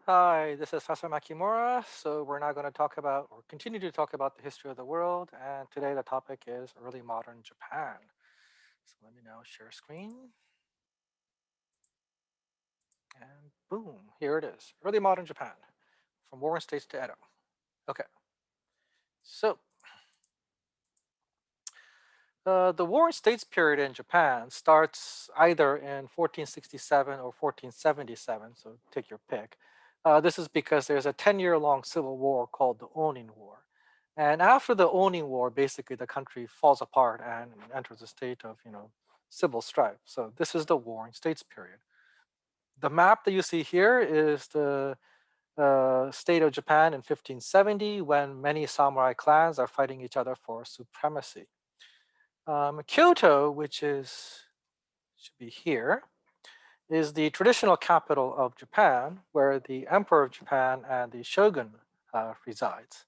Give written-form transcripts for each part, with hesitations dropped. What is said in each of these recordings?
Hi, this is Sasama Kimura. So we're now going to talk about, or continue to talk about the history of the world. And today the topic is early modern Japan. So let me now share screen. And boom, here it is. Early modern Japan, from Warring States to Edo. Okay, so the Warring States period in Japan starts either in 1467 or 1477, so take your pick. This is because there's a 10-year-long civil war called the Onin War. And after the Onin War, basically the country falls apart and enters a state of, civil strife. So this is the Warring States period. The map that you see here is the state of Japan in 1570 when many samurai clans are fighting each other for supremacy. Kyoto, which should be here, is the traditional capital of Japan, where the Emperor of Japan and the Shogun resides.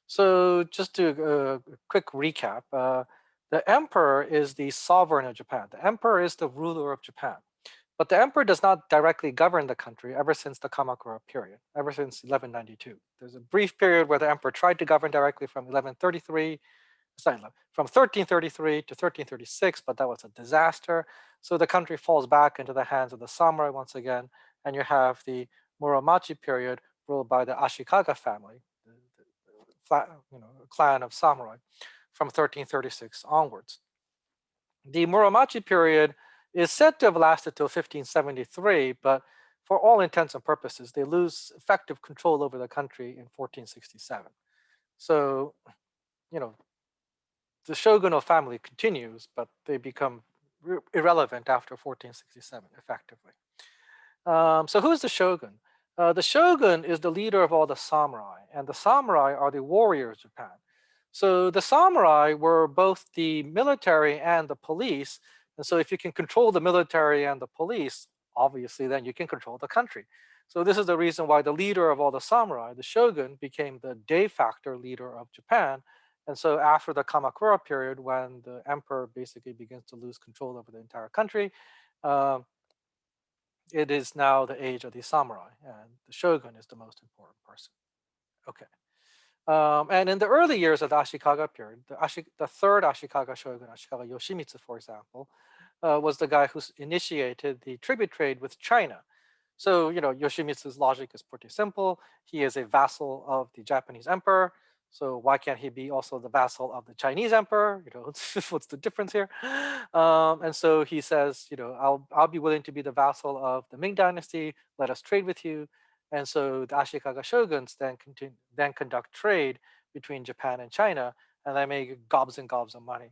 So, just to a quick recap, the Emperor is the sovereign of Japan. The Emperor is the ruler of Japan. But the emperor does not directly govern the country ever since the Kamakura period, ever since 1192. There's a brief period where the emperor tried to govern directly from 1133 sorry, from 1333 to 1336, but that was a disaster. So the country falls back into the hands of the samurai once again, and you have the Muromachi period ruled by the Ashikaga family, clan of samurai, from 1336 onwards. The Muromachi period is said to have lasted till 1573, but for all intents and purposes, they lose effective control over the country in 1467. So, you know, the shogunal family continues, but they become irrelevant after 1467, effectively. So who is the shogun? The shogun is the leader of all the samurai, and the samurai are the warriors of Japan. So the samurai were both the military and the police, and so if you can control the military and the police, obviously then you can control the country. So this is the reason why the leader of all the samurai, the shogun, became the de facto leader of Japan. And so after the Kamakura period, when the emperor basically begins to lose control over the entire country, uh, it is now the age of the samurai, and the shogun is the most important person. Okay. And in the early years of the Ashikaga period, the third Ashikaga shogun, Ashikaga Yoshimitsu, for example, was the guy who initiated the tribute trade with China. So, Yoshimitsu's logic is pretty simple. He is a vassal of the Japanese emperor. So why can't he be also the vassal of the Chinese emperor? What's the difference here? And so he says, I'll be willing to be the vassal of the Ming Dynasty. Let us trade with you. And so the Ashikaga shoguns then conduct trade between Japan and China, and they make gobs and gobs of money.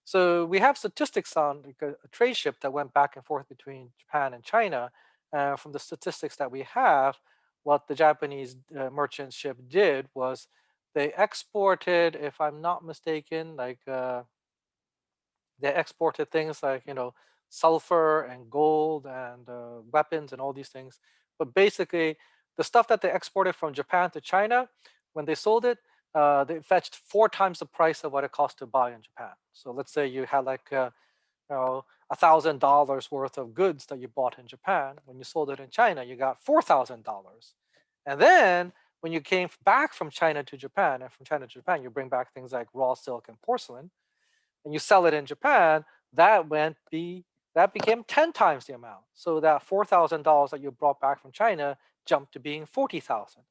So we have statistics on like a trade ship that went back and forth between Japan and China. From the statistics that we have, what the Japanese merchant ship did was they exported, if I'm not mistaken, they exported things like sulfur and gold and weapons and all these things. But basically, the stuff that they exported from Japan to China, when they sold it, they fetched 4 times the price of what it cost to buy in Japan. So let's say you had like $1,000 worth of goods that you bought in Japan. When you sold it in China, you got $4,000. And then when you came back from China to Japan, and from China to Japan, you bring back things like raw silk and porcelain, and you sell it in Japan, that became 10 times the amount. So that $4,000 that you brought back from China jumped to being 40,000.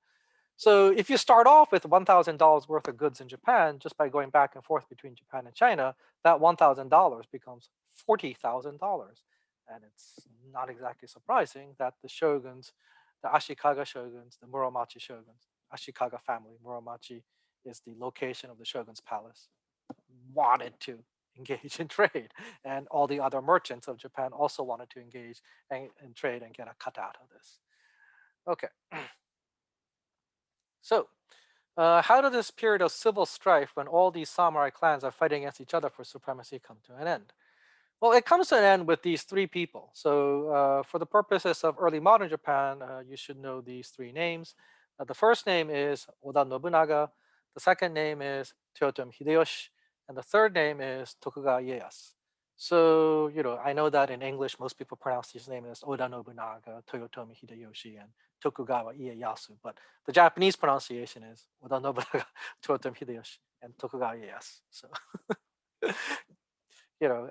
So if you start off with $1,000 worth of goods in Japan, just by going back and forth between Japan and China, that $1,000 becomes $40,000. And it's not exactly surprising that the shoguns, the Ashikaga shoguns, the Muromachi shoguns, Ashikaga family, Muromachi is the location of the shogun's palace, wanted to engage in trade. And all the other merchants of Japan also wanted to engage in trade and get a cut out of this. Okay, so how did this period of civil strife, when all these samurai clans are fighting against each other for supremacy, come to an end? Well, it comes to an end with these three people. So, for the purposes of early modern Japan, you should know these three names. The first name is Oda Nobunaga, the second name is Toyotomi Hideyoshi, and the third name is Tokugawa Ieyasu. So, I know that in English, most people pronounce his name as Oda Nobunaga, Toyotomi Hideyoshi, and Tokugawa Ieyasu, but the Japanese pronunciation is Oda Nobunaga, Toyotomi Hideyoshi, and Tokugawa Ieyasu. So,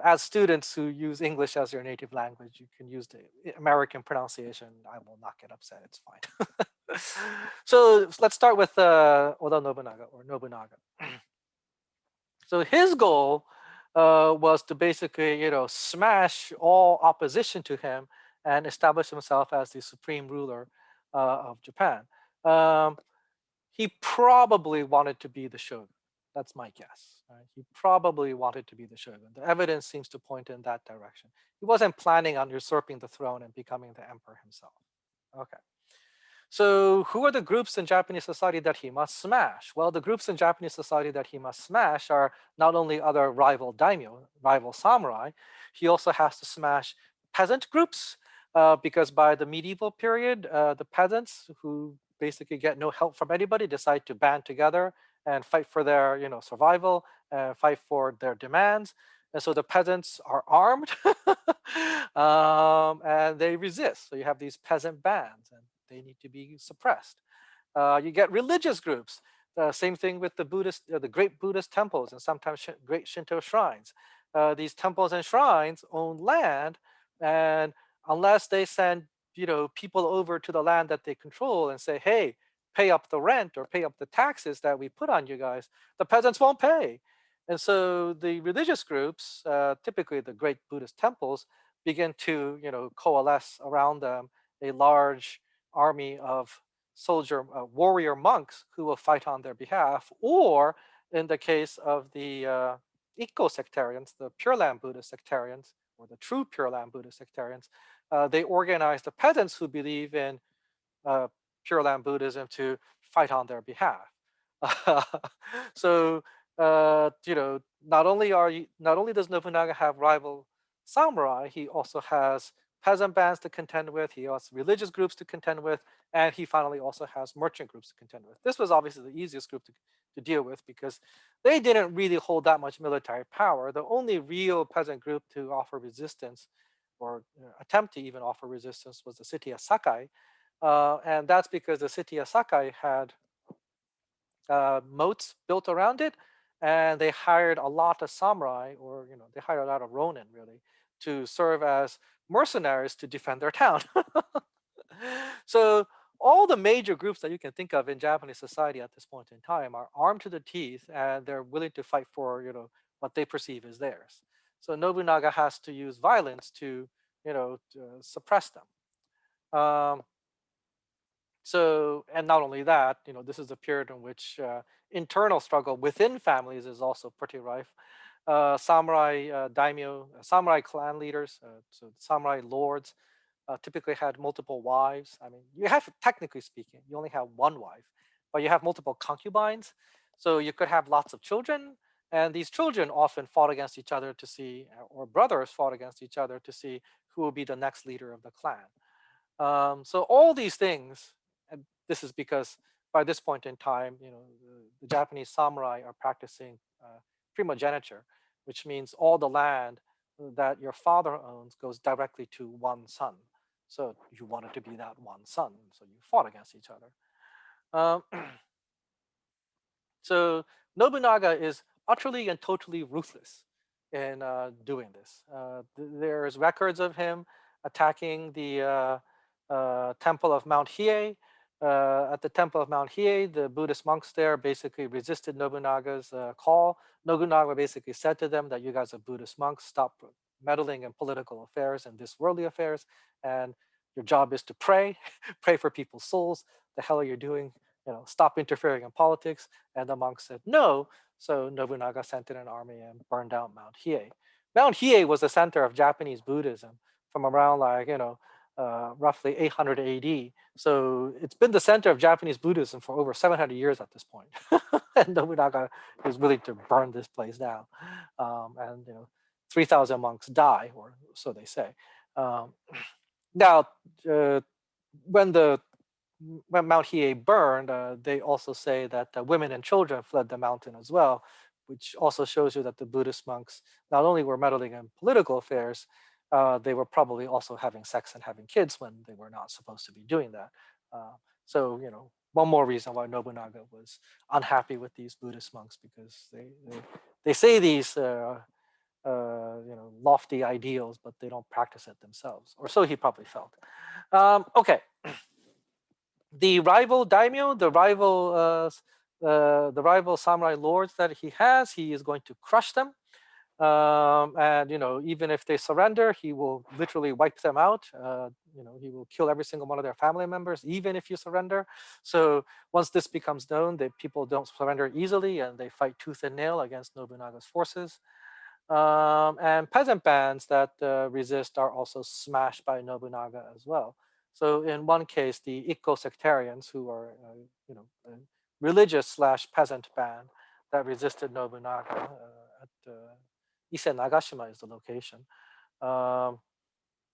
as students who use English as your native language, you can use the American pronunciation. I will not get upset. It's fine. So let's start with Oda Nobunaga or Nobunaga. So his goal was to basically, smash all opposition to him and establish himself as the supreme ruler of Japan. Um, he probably wanted to be the shogun. That's my guess. Right? He probably wanted to be the shogun. The evidence seems to point in that direction. He wasn't planning on usurping the throne and becoming the emperor himself. Okay. So, who are the groups in Japanese society that he must smash? Well, the groups in Japanese society that he must smash are not only other rival daimyo, rival samurai, he also has to smash peasant groups, because by the medieval period, the peasants who basically get no help from anybody decide to band together and fight for their, survival, fight for their demands. And so the peasants are armed, and they resist. So you have these peasant bands, and they need to be suppressed. You get religious groups. Same thing with the great Buddhist temples and sometimes great Shinto shrines. These temples and shrines own land, and unless they send people over to the land that they control and say, "Hey, pay up the rent or pay up the taxes that we put on you guys," the peasants won't pay. And so the religious groups, typically the great Buddhist temples, begin to coalesce around them a large army of warrior monks who will fight on their behalf, or in the case of the Ikko sectarians, the Pure Land Buddhist sectarians, or the true Pure Land Buddhist sectarians, they organize the peasants who believe in uh, Pure Land Buddhism to fight on their behalf. So not only does Nobunaga have rival samurai, he also has peasant bands to contend with. He has religious groups to contend with, and he finally also has merchant groups to contend with. This was obviously the easiest group to deal with because they didn't really hold that much military power. The only real peasant group to offer resistance or attempt to even offer resistance was the city of Sakai, and that's because the city of Sakai had moats built around it, and they hired a lot of samurai, or they hired a lot of ronin really, to serve as mercenaries to defend their town. So all the major groups that you can think of in Japanese society at this point in time are armed to the teeth, and they're willing to fight for what they perceive as theirs. So Nobunaga has to use violence to suppress them. Um, and not only that, this is the period in which internal struggle within families is also pretty rife. Samurai daimyo, samurai clan leaders, so samurai lords, typically had multiple wives. I mean, you have, technically speaking, you only have one wife, but you have multiple concubines. So you could have lots of children, and these children often fought against each other to see, or brothers fought against each other to see who will be the next leader of the clan. So all these things, and this is because by this point in time, the Japanese samurai are practicing primogeniture, which means all the land that your father owns goes directly to one son. So you wanted to be that one son, so you fought against each other. Um, so Nobunaga is utterly and totally ruthless in doing this. There's records of him attacking the temple of Mount Hiei. At the temple of Mount Hiei, the Buddhist monks there basically resisted Nobunaga's call. Nobunaga basically said to them that you guys are Buddhist monks, stop meddling in political affairs and this worldly affairs, and your job is to pray, pray for people's souls. The hell are you doing? Stop interfering in politics. And the monks said no. So Nobunaga sent in an army and burned down Mount Hiei. Mount Hiei was the center of Japanese Buddhism from around roughly 800 AD. So it's been the center of Japanese Buddhism for over 700 years at this point. And Nobunaga is willing to burn this place down. And 3,000 monks die, or so they say. Um, Now, uh, when the when Mount Hiei burned, they also say that women and children fled the mountain as well. which also shows you that the Buddhist monks not only were meddling in political affairs, they were probably also having sex and having kids when they were not supposed to be doing that. So, one more reason why Nobunaga was unhappy with these Buddhist monks, because they say these lofty ideals, but they don't practice it themselves, or so he probably felt. Okay, the rival daimyo, the rival samurai lords that he has, he is going to crush them. And even if they surrender, he will literally wipe them out. He will kill every single one of their family members, even if you surrender. So once this becomes known, that people don't surrender easily, and they fight tooth and nail against Nobunaga's forces. And peasant bands that resist are also smashed by Nobunaga as well. So in one case, the Ikko sectarians, who are a religious slash peasant band that resisted Nobunaga at Ise Nagashima is the location.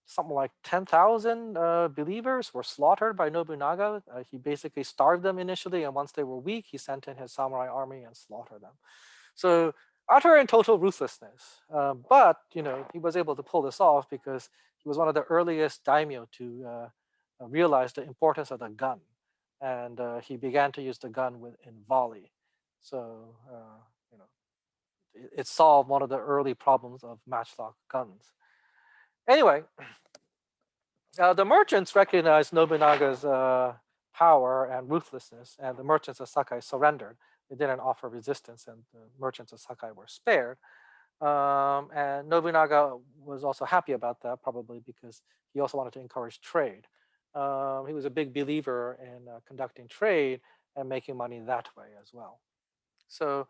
Something like 10,000 believers were slaughtered by Nobunaga. He basically starved them initially, and once they were weak, he sent in his samurai army and slaughtered them. So utter and total ruthlessness. But he was able to pull this off because he was one of the earliest daimyo to realize the importance of the gun, and he began to use the gun in volley. So it solved one of the early problems of matchlock guns. Anyway, the merchants recognized Nobunaga's power and ruthlessness, and the merchants of Sakai surrendered. They didn't offer resistance, and the merchants of Sakai were spared. And Nobunaga was also happy about that, probably because he also wanted to encourage trade. He was a big believer in conducting trade and making money that way as well. So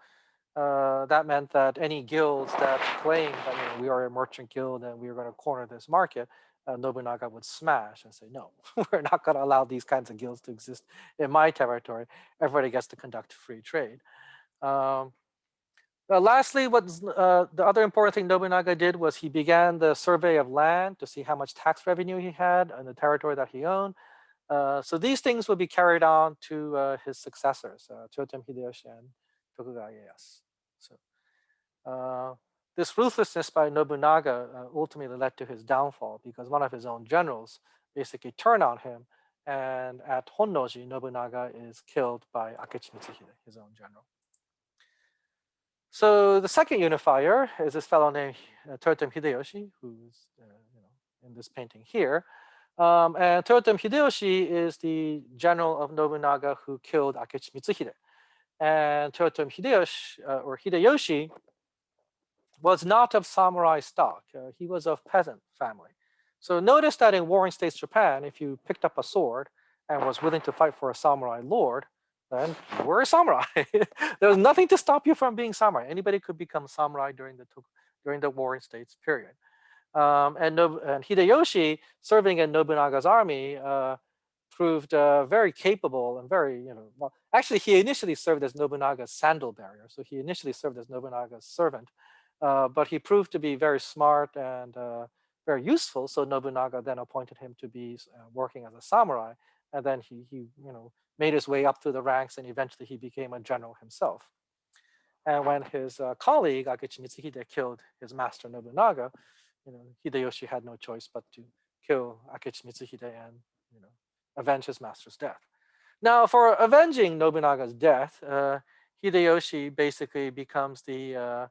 that meant that any guilds that claimed that we are a merchant guild and we are going to corner this market, Nobunaga would smash and say, no, we're not going to allow these kinds of guilds to exist in my territory. Everybody gets to conduct free trade. Lastly, the other important thing Nobunaga did was he began the survey of land to see how much tax revenue he had in the territory that he owned. So these things would be carried on to his successors, Toyotomi Hideyoshi and Tokugawa Ieyasu. So this ruthlessness by Nobunaga ultimately led to his downfall, because one of his own generals basically turned on him, and at Honnoji, Nobunaga is killed by Akechi Mitsuhide, his own general. So the second unifier is this fellow named Toyotomi Hideyoshi, who's in this painting here. And Toyotomi Hideyoshi is the general of Nobunaga who killed Akechi Mitsuhide. And Toyotomi Hideyoshi was not of samurai stock. He was of peasant family. So notice that in Warring States Japan, if you picked up a sword and was willing to fight for a samurai lord, then you were a samurai. There was nothing to stop you from being samurai. Anybody could become samurai during the Warring States period. And Hideyoshi, serving in Nobunaga's army, proved very capable and very, well, actually, he initially served as Nobunaga's sandal bearer. So he initially served as Nobunaga's servant, but he proved to be very smart and very useful. So Nobunaga then appointed him to be working as a samurai, and then he made his way up through the ranks, and eventually he became a general himself. And when his colleague Akechi Mitsuhide killed his master Nobunaga, Hideyoshi had no choice but to kill Akechi Mitsuhide and avenge his master's death. Now, for avenging Nobunaga's death, Hideyoshi basically becomes the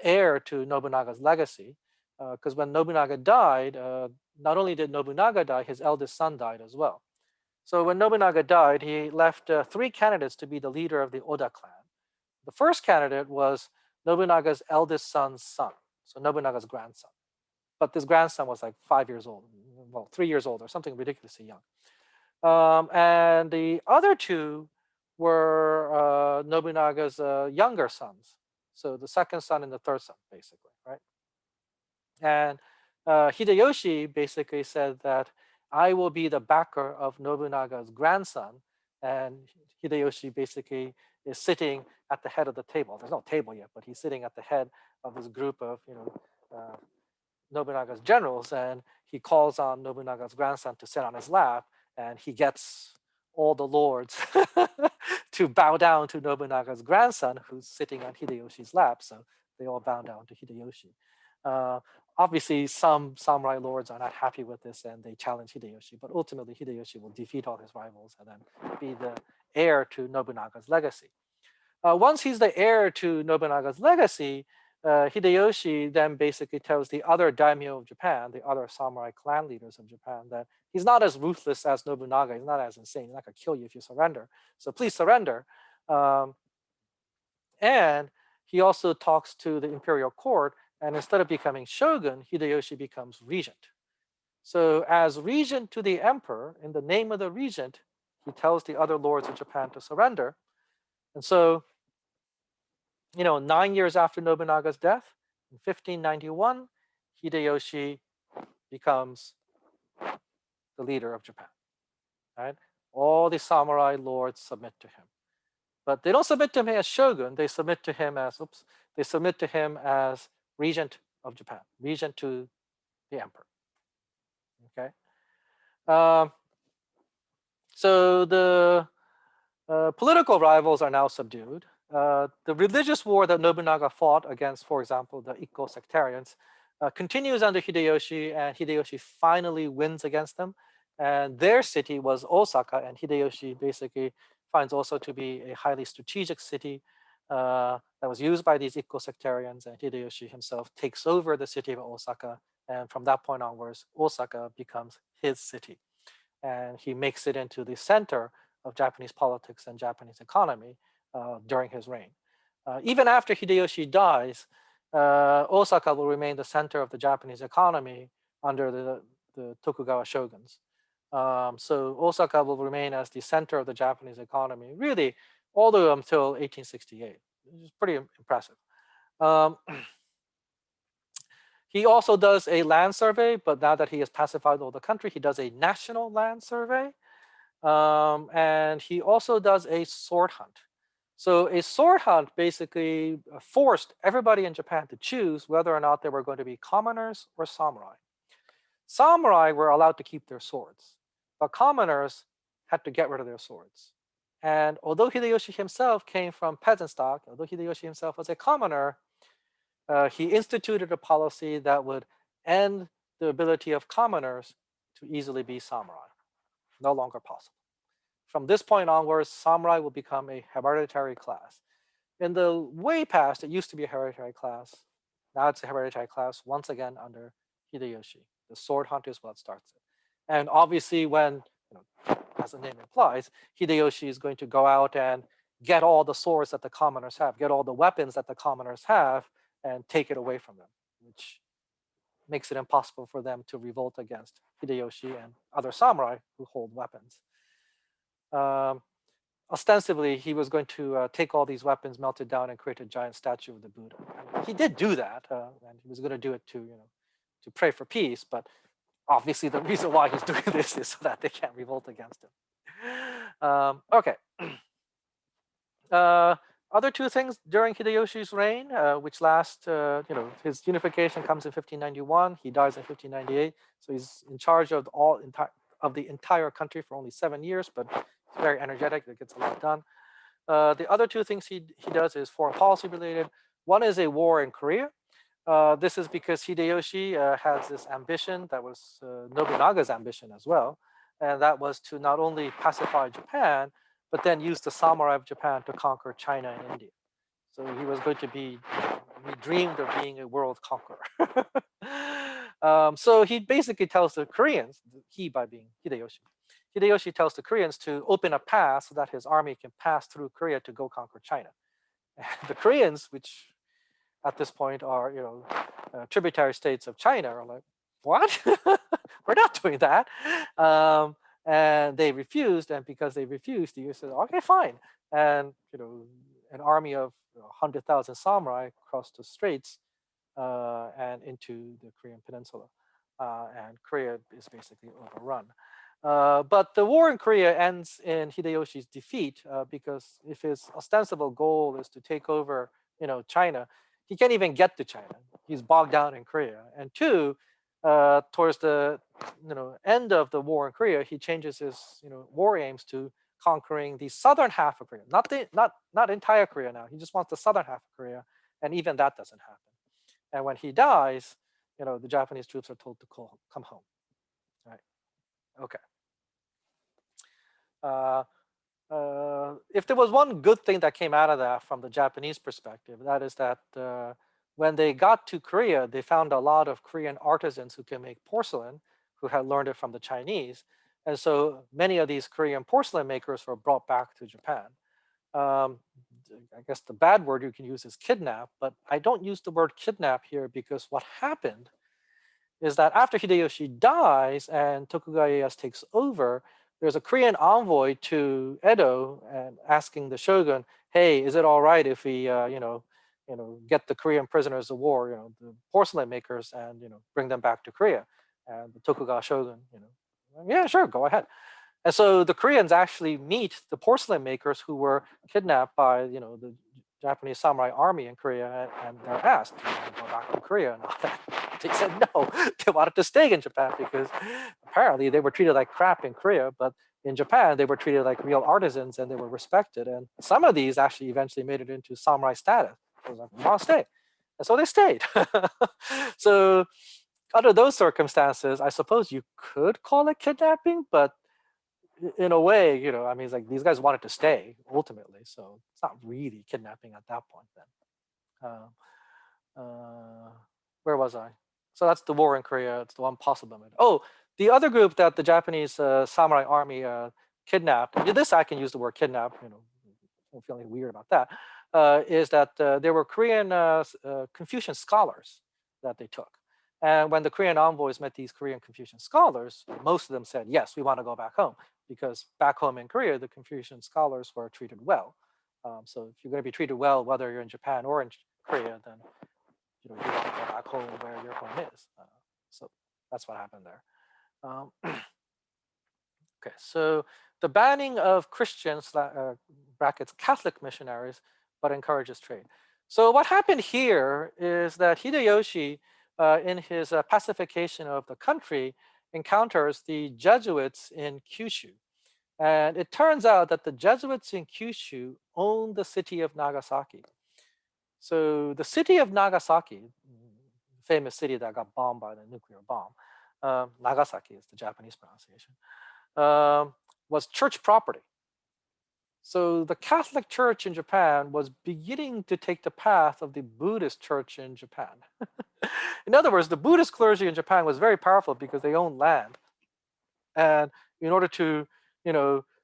heir to Nobunaga's legacy, because when Nobunaga died, not only did Nobunaga die, his eldest son died as well. So when Nobunaga died, he left 3 candidates to be the leader of the Oda clan. The first candidate was Nobunaga's eldest son's son, so Nobunaga's grandson. But this grandson was like 5 years old, well, 3 years old or something ridiculously young. And the other 2 were Nobunaga's younger sons. So the second son and the third son, basically, right? And Hideyoshi basically said that I will be the backer of Nobunaga's grandson. And Hideyoshi basically is sitting at the head of the table. There's no table yet, but he's sitting at the head of this group of Nobunaga's generals, and he calls on Nobunaga's grandson to sit on his lap, and he gets all the lords to bow down to Nobunaga's grandson, who's sitting on Hideyoshi's lap. So they all bow down to Hideyoshi. Obviously, some samurai lords are not happy with this and they challenge Hideyoshi, but ultimately Hideyoshi will defeat all his rivals and then be the heir to Nobunaga's legacy. Once he's the heir to Nobunaga's legacy, Hideyoshi then basically tells the other daimyo of Japan, the other samurai clan leaders of Japan, that he's not as ruthless as Nobunaga, he's not as insane, he's not going to kill you if you surrender. So please surrender. And he also talks to the imperial court, and instead of becoming shogun, Hideyoshi becomes regent. So as regent to the emperor, in the name of the regent, he tells the other lords of Japan to surrender. And so, 9 years after Nobunaga's death, in 1591, Hideyoshi becomes the leader of Japan. Right? All the samurai lords submit to him. But they don't submit to him as shogun, they submit to him as, regent of Japan, regent to the emperor. Okay. So the political rivals are now subdued. The religious war that Nobunaga fought against, for example, the Ikko sectarians, continues under Hideyoshi, and Hideyoshi finally wins against them. And their city was Osaka, and Hideyoshi basically finds also to be a highly strategic city that was used by these Ikko sectarians, and Hideyoshi himself takes over the city of Osaka, and from that point onwards, Osaka becomes his city. And he makes it into the center of Japanese politics and Japanese economy during his reign. Even after Hideyoshi dies, Osaka will remain the center of the Japanese economy under the Tokugawa shoguns. So Osaka will remain as the center of the Japanese economy, really, all the way until 1868, which is pretty impressive. He also does a land survey, but now that he has pacified all the country, he does a national land survey. And he also does a sword hunt. So a sword hunt basically forced everybody in Japan to choose whether or not they were going to be commoners or samurai. Samurai were allowed to keep their swords, but commoners had to get rid of their swords. And although Hideyoshi himself came from peasant stock, although Hideyoshi himself was a commoner, he instituted a policy that would end the ability of commoners to easily be samurai. No longer possible. From this point onwards, samurai will become a hereditary class. In the way past, it used to be a hereditary class. Now it's a hereditary class once again under Hideyoshi. The sword hunt is what starts it. And obviously when, as the name implies, Hideyoshi is going to go out and get all the swords that the commoners have, get all the weapons that the commoners have, and take it away from them, which makes it impossible for them to revolt against Hideyoshi and other samurai who hold weapons. Ostensibly, he was going to take all these weapons, melt it down, and create a giant statue of the Buddha. And he did do that, and he was going to do it to pray for peace. But obviously, the reason why he's doing this is so that they can't revolt against him. Okay. Other two things during Hideyoshi's reign, which last, his unification comes in 1591. He dies in 1598, so he's in charge of the entire country for only 7 years, but he's very energetic. It gets a lot done. The other two things he does is foreign policy related. One is a war in Korea. This is because Hideyoshi has this ambition that was Nobunaga's ambition as well, and that was to not only pacify Japan, but then use the samurai of Japan to conquer China and India. So he was going to be, he dreamed of being a world conqueror. So he basically tells the Koreans, he by being Hideyoshi tells the Koreans to open a path so that his army can pass through Korea to go conquer China. And the Koreans, which at this point are, tributary states of China, are like, what? We're not doing that. And they refused, and because they refused, the US said, okay, fine. And an army of 100,000 samurai crossed the straits and into the Korean peninsula. And Korea is basically overrun. But the war in Korea ends in Hideyoshi's defeat because if his ostensible goal is to take over, China, he can't even get to China. He's bogged down in Korea. And two, towards the end of the war in Korea, he changes his war aims to conquering the southern half of Korea, not entire Korea now. He just wants the southern half of Korea, and even that doesn't happen. And when he dies, the Japanese troops are told to come home. Right? Okay. If there was one good thing that came out of that from the Japanese perspective, that is that when they got to Korea, they found a lot of Korean artisans who can make porcelain, who had learned it from the Chinese. And so many of these Korean porcelain makers were brought back to Japan. Um, I guess the bad word you can use is kidnap, but I don't use the word kidnap here because what happened is that after Hideyoshi dies and Tokugawa Ieyasu takes over, there's a Korean envoy to Edo and asking the shogun, "Hey, is it all right if we, get the Korean prisoners of war, the porcelain makers, and bring them back to Korea?" And the Tokugawa shogun, yeah, sure, go ahead. And so the Koreans actually meet the porcelain makers who were kidnapped by, the Japanese samurai army in Korea, and they're asked, "Do you want to go back to Korea?" And all that. They said no. They wanted to stay in Japan because apparently they were treated like crap in Korea, but in Japan they were treated like real artisans and they were respected. And some of these actually eventually made it into samurai status. I was like, "We want to stay," and so they stayed. So under those circumstances, I suppose you could call it kidnapping, but in a way, I mean, it's like these guys wanted to stay ultimately, so it's not really kidnapping at that point then. Where was I? So that's the war in Korea. It's the one possible method. Oh, the other group that the Japanese samurai army kidnapped. This I can use the word kidnap. I'm feeling weird about that. Is that there were Korean Confucian scholars that they took. And when the Korean envoys met these Korean Confucian scholars, most of them said, "Yes, we want to go back home," because back home in Korea, the Confucian scholars were treated well. So if you're going to be treated well, whether you're in Japan or in Korea, then you want to go back home where your home is. So that's what happened there. Okay, so the banning of Christians, brackets Catholic missionaries, but encourages trade. So what happened here is that Hideyoshi, in his pacification of the country, encounters the Jesuits in Kyushu. And it turns out that the Jesuits in Kyushu own the city of Nagasaki. So the city of Nagasaki, famous city that got bombed by the nuclear bomb, Nagasaki is the Japanese pronunciation, was church property. So the Catholic Church in Japan was beginning to take the path of the Buddhist Church in Japan. In other words, the Buddhist clergy in Japan was very powerful because they owned land. And in order to,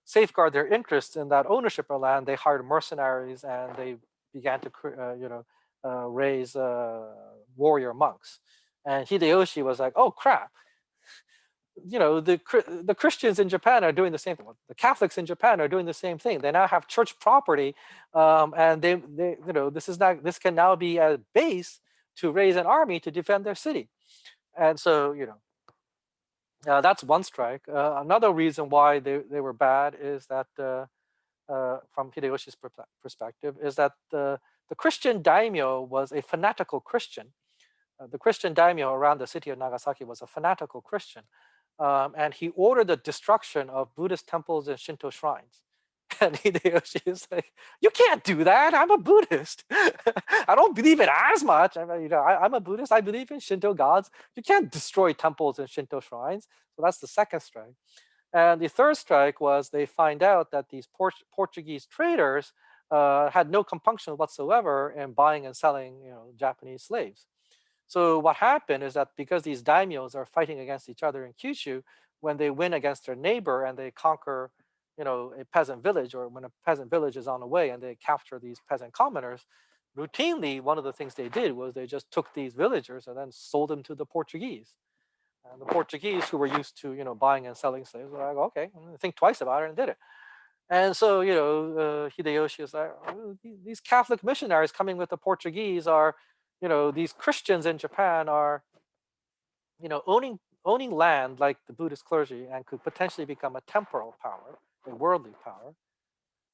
safeguard their interests in that ownership of land, they hired mercenaries and they began to, raise warrior monks. And Hideyoshi was like, "Oh crap, the Christians in Japan are doing the same thing. The Catholics in Japan are doing the same thing. They now have church property, and this can now be a base to raise an army to defend their city." And so that's one strike. Another reason why they were bad is that from Hideyoshi's perspective is that the Christian daimyo was a fanatical Christian. The Christian daimyo around the city of Nagasaki was a fanatical Christian. And he ordered the destruction of Buddhist temples and Shinto shrines. And Hideyoshi is like, "You can't do that. I'm a Buddhist. I don't believe in as much. I'm a Buddhist. I believe in Shinto gods. You can't destroy temples and Shinto shrines." So that's the second strike. And the third strike was they find out that these Portuguese traders had no compunction whatsoever in buying and selling, Japanese slaves. So what happened is that because these daimyos are fighting against each other in Kyushu, when they win against their neighbor and they conquer, a peasant village, or when a peasant village is on the way and they capture these peasant commoners, routinely one of the things they did was they just took these villagers and then sold them to the Portuguese. And the Portuguese, who were used to, buying and selling slaves, were like, "Okay, I'm gonna think twice about it," and did it. And so, Hideyoshi is like, "Oh, these Catholic missionaries coming with the Portuguese are, these Christians in Japan are, owning land like the Buddhist clergy and could potentially become a temporal power, a worldly power.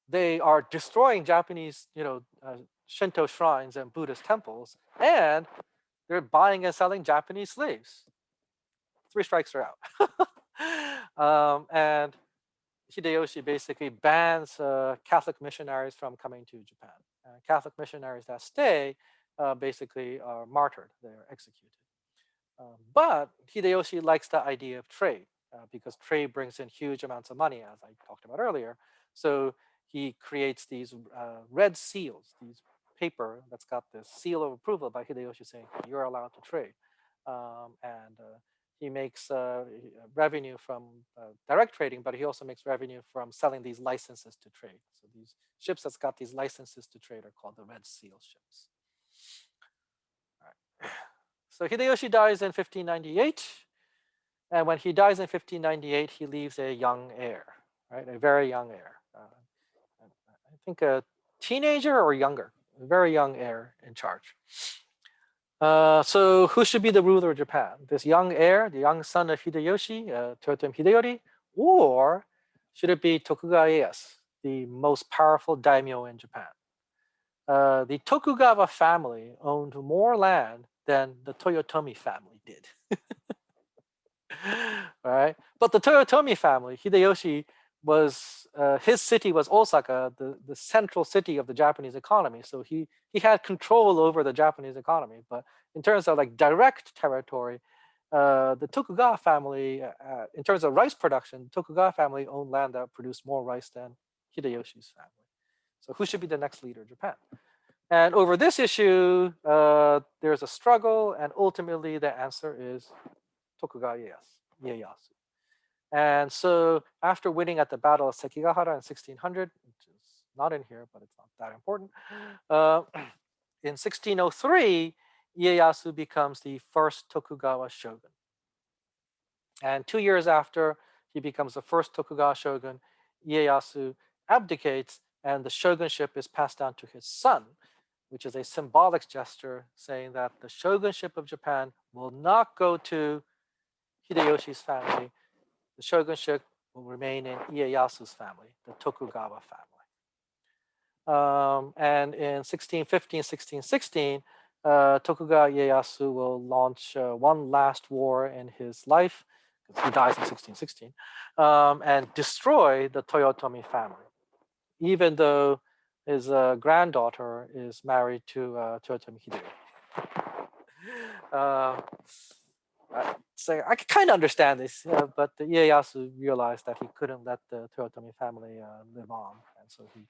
They are destroying Japanese, Shinto shrines and Buddhist temples, and they're buying and selling Japanese slaves. Three strikes are out." And Hideyoshi basically bans Catholic missionaries from coming to Japan. Catholic missionaries that stay basically are martyred, they're executed. But Hideyoshi likes the idea of trade because trade brings in huge amounts of money, as I talked about earlier. So he creates these red seals, these paper that's got this seal of approval by Hideyoshi saying you're allowed to trade. And he makes revenue from direct trading, but he also makes revenue from selling these licenses to trade. So these ships that's got these licenses to trade are called the red seal ships. All right. So Hideyoshi dies in 1598. And when he dies in 1598, he leaves a young heir, right? A very young heir. I think a teenager or younger, a very young heir in charge. So who should be the ruler of Japan? This young heir, the young son of Hideyoshi, Toyotomi Hideyori, or should it be Tokugawa Ieyasu, the most powerful daimyo in Japan? The Tokugawa family owned more land than the Toyotomi family did. Right? But the Toyotomi family, Hideyoshi was his city was Osaka, the central city of the Japanese economy. So he had control over the Japanese economy. But in terms of like direct territory, the Tokugawa family, in terms of rice production, Tokugawa family owned land that produced more rice than Hideyoshi's family. So who should be the next leader of Japan? And over this issue, there's a struggle, and ultimately the answer is Tokugawa Ieyasu. And so after winning at the Battle of Sekigahara in 1600, which is not in here, but it's not that important, in 1603, Ieyasu becomes the first Tokugawa shogun. And 2 years after he becomes the first Tokugawa shogun, Ieyasu abdicates and the shogunship is passed down to his son, which is a symbolic gesture saying that the shogunship of Japan will not go to Hideyoshi's family. The shogunship will remain in Ieyasu's family, the Tokugawa family. And in 1615, 1616, Tokugawa Ieyasu will launch one last war in his life, because he dies in 1616, and destroy the Toyotomi family, even though his granddaughter is married to Toyotomi Hideyori. So I can kind of understand this, but Ieyasu realized that he couldn't let the Toyotomi family live on, and so he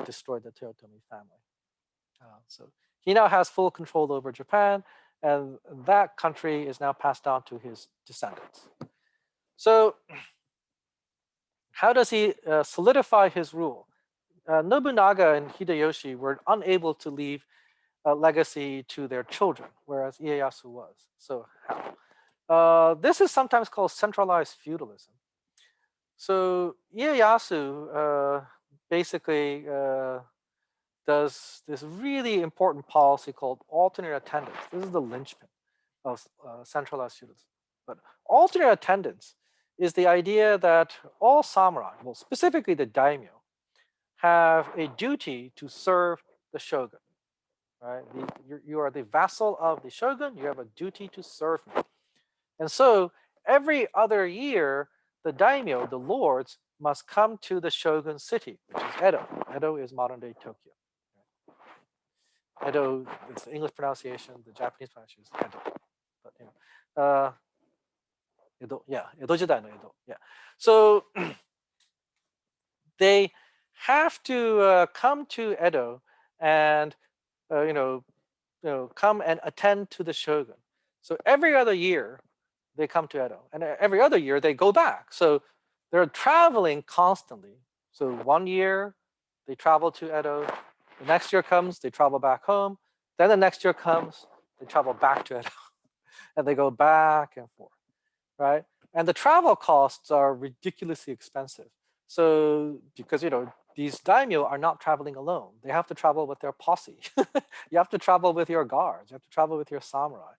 destroyed the Toyotomi family. So he now has full control over Japan, and that country is now passed down to his descendants. So how does he solidify his rule? Nobunaga and Hideyoshi were unable to leave a legacy to their children, whereas Ieyasu was. So how? This is sometimes called centralized feudalism. So Ieyasu basically does this really important policy called alternate attendance. This is the linchpin of centralized feudalism. But alternate attendance is the idea that all samurai, well, specifically the daimyo, have a duty to serve the shogun. Right? You are the vassal of the shogun. You have a duty to serve me. And so every other year, the daimyo, the lords, must come to the shogun's city, which is Edo. Edo is modern-day Tokyo. Edo, it's the English pronunciation. The Japanese pronunciation is Edo. But Edo, yeah, Edo jidai no Edo. Yeah. So they have to come to Edo and come and attend to the shogun. So every other year, they come to Edo, and every other year they go back. So they're traveling constantly. So 1 year they travel to Edo. The next year comes, they travel back home. Then the next year comes, they travel back to Edo, and they go back and forth, right? And the travel costs are ridiculously expensive. So because these daimyo are not traveling alone. They have to travel with their posse. You have to travel with your guards. You have to travel with your samurai.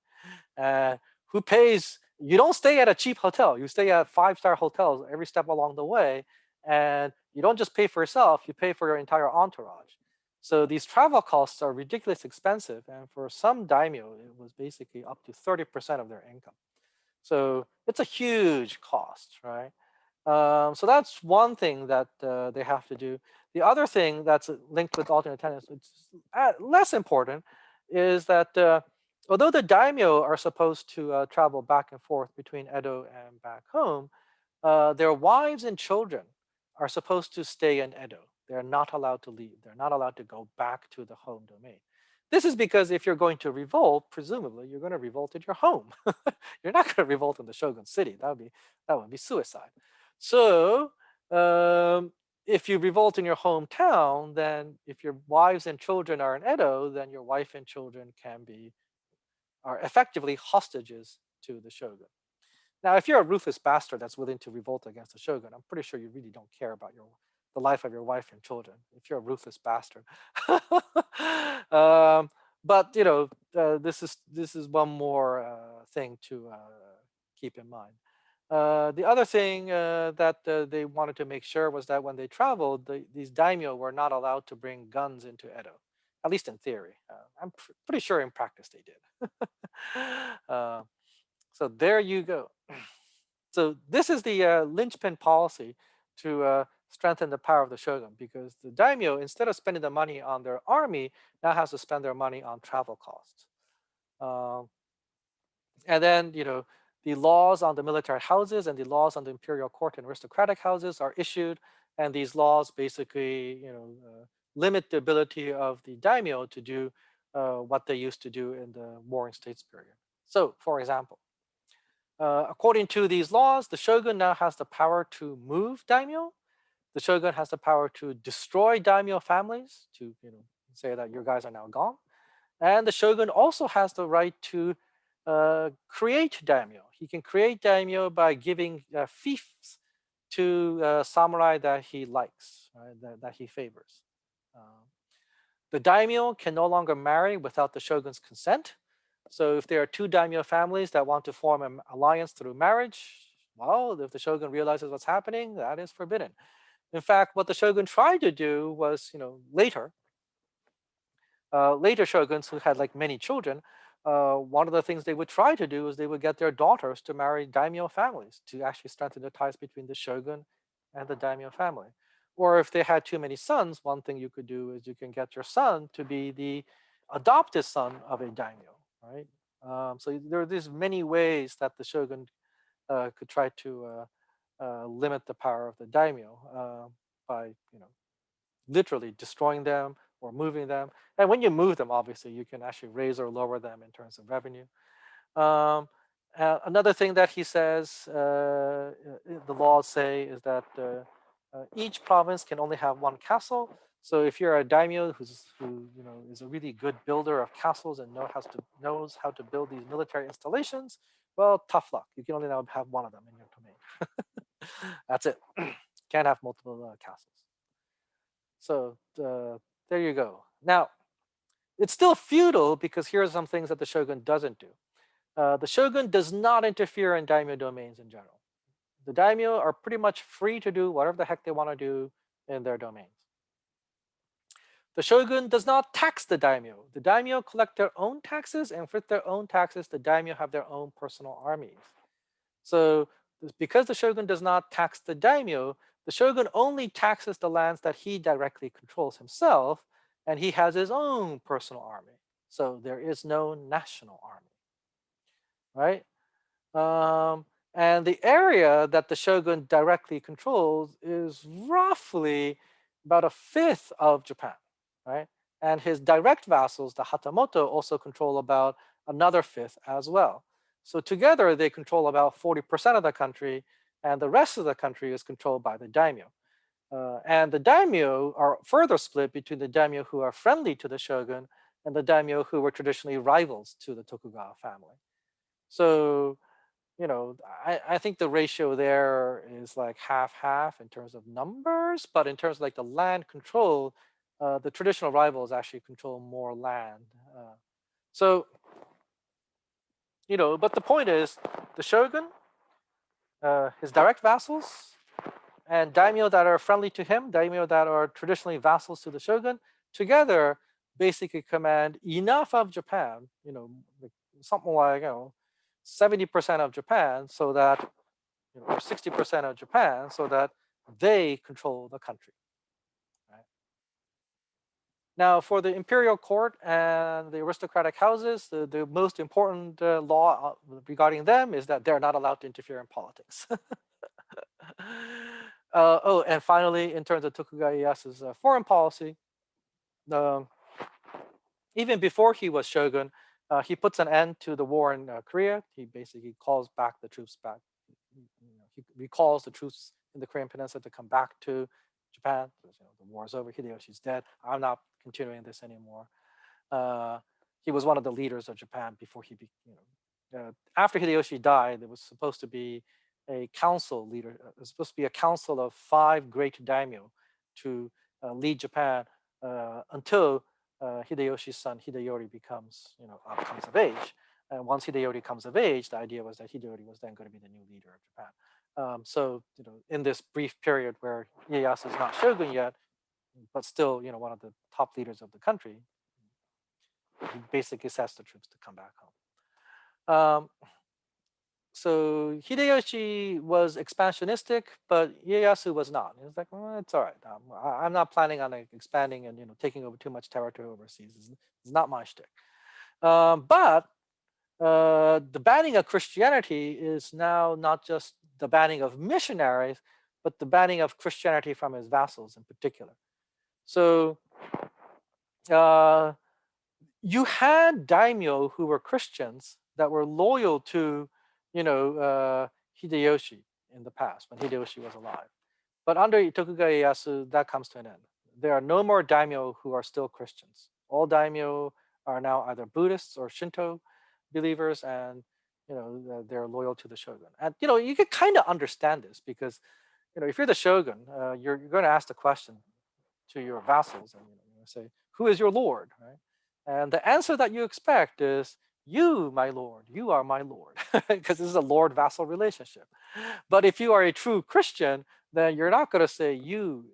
Who pays? You don't stay at a cheap hotel. You stay at 5-star hotels every step along the way. And you don't just pay for yourself, you pay for your entire entourage. So these travel costs are ridiculously expensive. And for some daimyo, it was basically up to 30% of their income. So it's a huge cost, right? So that's one thing that they have to do. The other thing that's linked with alternate tenants, which is less important, is that although the daimyo are supposed to travel back and forth between Edo and back home, their wives and children are supposed to stay in Edo. They're not allowed to leave. They're not allowed to go back to the home domain. This is because if you're going to revolt, presumably you're going to revolt in your home. You're not going to revolt in the shogun city. That would be suicide. So if you revolt in your hometown, then if your wives and children are in Edo, then your wife and children are effectively hostages to the shogun. Now, if you're a ruthless bastard that's willing to revolt against the shogun, I'm pretty sure you really don't care about the life of your wife and children. If you're a ruthless bastard, but this is one more thing to keep in mind. The other thing that they wanted to make sure was that when they traveled, these daimyo were not allowed to bring guns into Edo, at least in theory. I'm pretty sure in practice they did. uh, so there you go. So this is the linchpin policy to strengthen the power of the shogun, because the daimyo, instead of spending the money on their army, now has to spend their money on travel costs. Um, and then, the laws on the military houses and the laws on the imperial court and aristocratic houses are issued, and these laws basically, limit the ability of the daimyo to do what they used to do in the Warring States period. So, for example, according to these laws, the shogun now has the power to move daimyo. The shogun has the power to destroy daimyo families, to say that your guys are now gone. And the shogun also has the right to create daimyo. He can create daimyo by giving fiefs to samurai that he likes, right, that he favors. Um, the daimyo can no longer marry without the shogun's consent. So if there are two daimyo families that want to form an alliance through marriage, well, if the shogun realizes what's happening, that is forbidden. In fact, what the shogun tried to do was, later shoguns who had like many children, one of the things they would try to do is they would get their daughters to marry daimyo families to actually strengthen the ties between the shogun and the daimyo family. Or if they had too many sons, one thing you could do is you can get your son to be the adopted son of a daimyo, right? So there are these many ways that the shogun could try to limit the power of the daimyo by, literally destroying them or moving them. And when you move them, obviously, you can actually raise or lower them in terms of revenue. Um, Another thing that he says, the laws say, is that each province can only have one castle. So if you're a daimyo who is a really good builder of castles and knows how to build these military installations, well, tough luck. You can only now have one of them in your domain. That's it. Can't have multiple castles. So there you go. Now, it's still feudal because here are some things that the shogun doesn't do. The shogun does not interfere in daimyo domains in general. The daimyo are pretty much free to do whatever the heck they want to do in their domains. The shogun does not tax the daimyo. The daimyo collect their own taxes, and with their own taxes, the daimyo have their own personal armies. So because the shogun does not tax the daimyo, the shogun only taxes the lands that he directly controls himself, and he has his own personal army. So there is no national army, right? And the area that the shogun directly controls is roughly about a fifth of Japan, right? And his direct vassals, the Hatamoto, also control about another fifth as well. So together they control about 40% of the country, and the rest of the country is controlled by the daimyo. And the daimyo are further split between the daimyo who are friendly to the shogun and the daimyo who were traditionally rivals to the Tokugawa family. So I think the ratio there is like half-half in terms of numbers, but in terms of like the land control, the traditional rivals actually control more land. So, but the point is, the shogun, his direct vassals, and daimyo that are friendly to him, daimyo that are traditionally vassals to the shogun, together basically command enough of Japan, like something like 70% of Japan, so that or 60% of Japan, so that they control the country. Right? Now, for the imperial court and the aristocratic houses, the most important law regarding them is that they're not allowed to interfere in politics. Oh, and finally, in terms of Tokugawa Ieyasu's foreign policy, even before he was shogun, he puts an end to the war in Korea. He basically calls back the troops back. He recalls the troops in the Korean Peninsula to come back to Japan. The war is over. Hideyoshi's dead. I'm not continuing this anymore. He was one of the leaders of Japan before he, after Hideyoshi died, there was supposed to be a council leader. It was supposed to be a council of 5 great daimyo to lead Japan until Hideyoshi's son Hideyori comes of age. And once Hideyori comes of age, the idea was that Hideyori was then going to be the new leader of Japan. So in this brief period where Ieyasu is not shogun yet, but still one of the top leaders of the country, he basically sets the troops to come back home. So Hideyoshi was expansionistic, but Ieyasu was not. He was like, well, it's all right. I'm not planning on expanding and taking over too much territory overseas. It's not my shtick. But the banning of Christianity is now not just the banning of missionaries, but the banning of Christianity from his vassals in particular. So you had daimyo who were Christians that were loyal to, Hideyoshi in the past when Hideyoshi was alive. But under Tokugawa Ieyasu, that comes to an end. There are no more daimyo who are still Christians. All daimyo are now either Buddhists or Shinto believers, and they're loyal to the shogun. And you can kind of understand this because if you're the shogun, you're going to ask the question to your vassals, and say, "Who is your lord?" Right? And the answer that you expect is, "You, my lord, you are my lord," because this is a lord-vassal relationship. But if you are a true Christian, then you're not going to say, "You,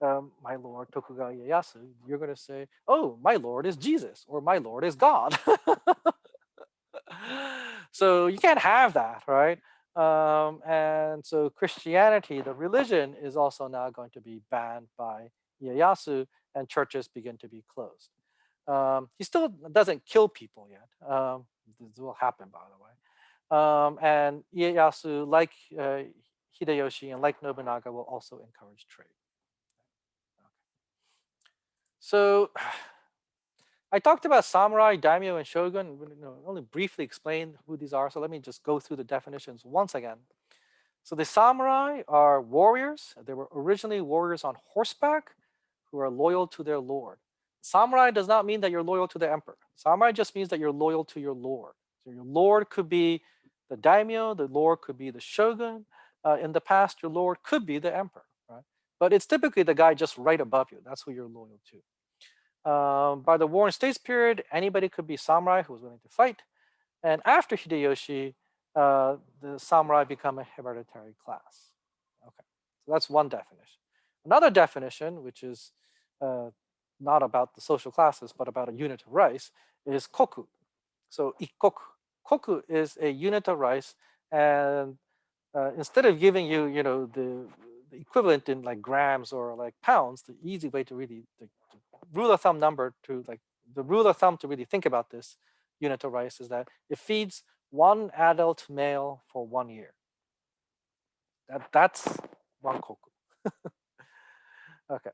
my lord Tokugawa Ieyasu." You're going to say, "Oh, my lord is Jesus," or "My lord is God." So you can't have that, right? And so Christianity, the religion, is also now going to be banned by Ieyasu, and churches begin to be closed. He still doesn't kill people yet. This will happen, by the way. And Ieyasu, like Hideyoshi and like Nobunaga, will also encourage trade. So I talked about samurai, daimyo, and shogun. Only briefly explain who these are. So let me just go through the definitions once again. So the samurai are warriors. They were originally warriors on horseback who are loyal to their lord. Samurai does not mean that you're loyal to the emperor. Samurai just means that you're loyal to your lord. So your lord could be the daimyo, the lord could be the shogun. In the past, your lord could be the emperor, right? But it's typically the guy just right above you. That's who you're loyal to. By the War and States period, anybody could be samurai who was willing to fight. And after Hideyoshi, the samurai become a hereditary class. Okay, so that's one definition. Another definition, which is not about the social classes, but about a unit of rice, is koku. So ikkoku. Koku is a unit of rice, and instead of giving you, the equivalent in like grams or like pounds, the easy way to really, the rule of thumb number to like, the rule of thumb to really think about this unit of rice is that it feeds 1 adult male for 1 year. That's 1 koku. Okay.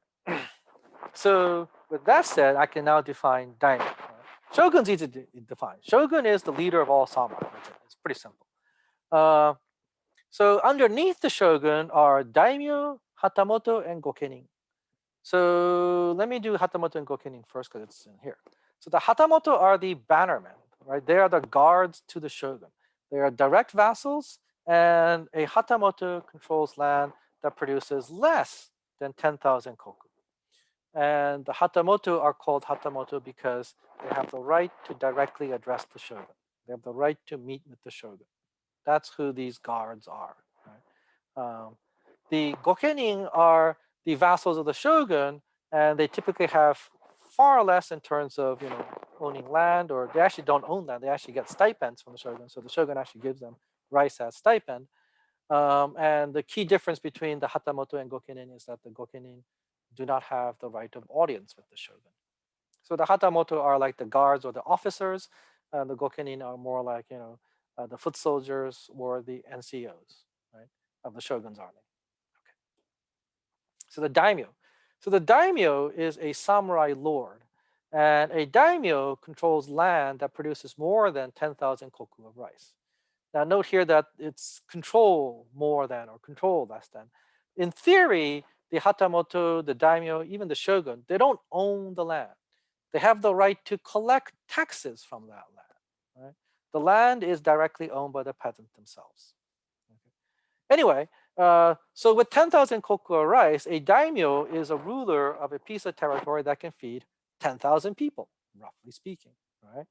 So with that said, I can now define daimyo. Right? Shogun's easy to define. Shogun is the leader of all samurai. It's pretty simple. So underneath the shogun are daimyo, hatamoto, and gokenin. So let me do hatamoto and gokenin first because it's in here. So the hatamoto are the bannermen, right? They are the guards to the shogun. They are direct vassals, and a hatamoto controls land that produces less than 10,000 koku. And the hatamoto are called hatamoto because they have the right to directly address the shogun. They have the right to meet with the shogun. That's who these guards are. Right? The gokenin are the vassals of the shogun, and they typically have far less in terms of owning land, or they actually don't own land. They actually get stipends from the shogun. So the shogun actually gives them rice as stipend. And the key difference between the Hatamoto and Gokenin is that the Gokenin do not have the right of audience with the shogun. So the Hatamoto are like the guards or the officers, and the Gokenin are more like, the foot soldiers or the NCOs, right, of the shogun's army. Okay. So the daimyo. So the daimyo is a samurai lord, and a daimyo controls land that produces more than 10,000 koku of rice. Now note here that it's control more than or control less than. In theory, the Hatamoto, the daimyo, even the shogun, they don't own the land. They have the right to collect taxes from that land. Right? The land is directly owned by the peasant themselves. Okay. Anyway, so with 10,000 koku of rice, a daimyo is a ruler of a piece of territory that can feed 10,000 people, roughly speaking. Right?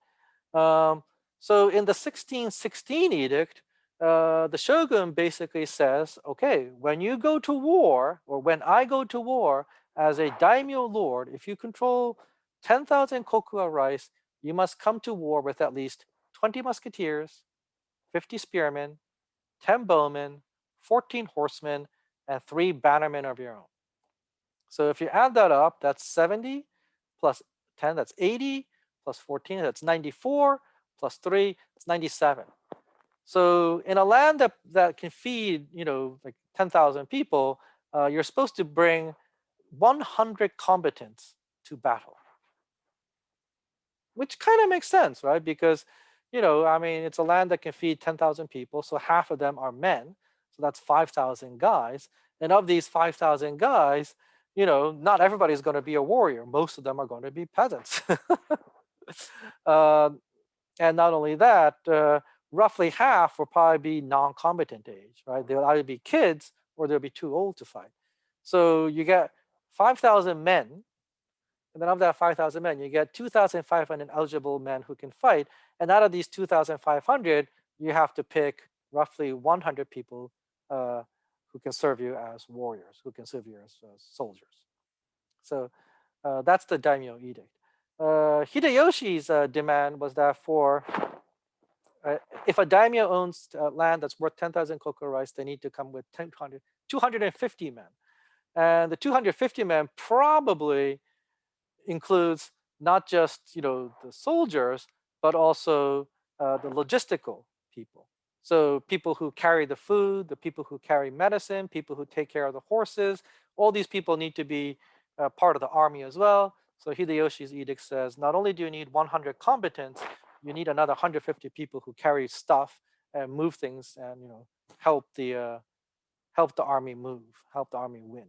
So in the 1616 edict, the shogun basically says, okay, when you go to war, or when I go to war as a daimyo lord, if you control 10,000 koku of rice, you must come to war with at least 20 musketeers, 50 spearmen, 10 bowmen, 14 horsemen, and 3 bannermen of your own. So if you add that up, that's 70 plus 10, that's 80, plus 14, that's 94, plus 3, that's 97. So in a land that can feed, like 10,000 people, you're supposed to bring 100 combatants to battle, which kind of makes sense, right? Because, I mean, it's a land that can feed 10,000 people, so half of them are men, so that's 5,000 guys. And of these 5,000 guys, not everybody's going to be a warrior. Most of them are going to be peasants. Um, and not only that, roughly half will probably be non-combatant age, right? They'll either be kids or they'll be too old to fight. So you get 5,000 men, and then of that 5,000 men, you get 2,500 eligible men who can fight. And out of these 2,500, you have to pick roughly 100 people who can serve you as warriors, who can serve you as soldiers. So that's the daimyo edict. Hideyoshi's demand was that if a daimyo owns land that's worth 10,000 koku rice, they need to come with 250 men. And the 250 men probably includes not just the soldiers, but also the logistical people. So people who carry the food, the people who carry medicine, people who take care of the horses, all these people need to be part of the army as well. So Hideyoshi's edict says, not only do you need 100 combatants, you need another 150 people who carry stuff and move things and help the army move, help the army win,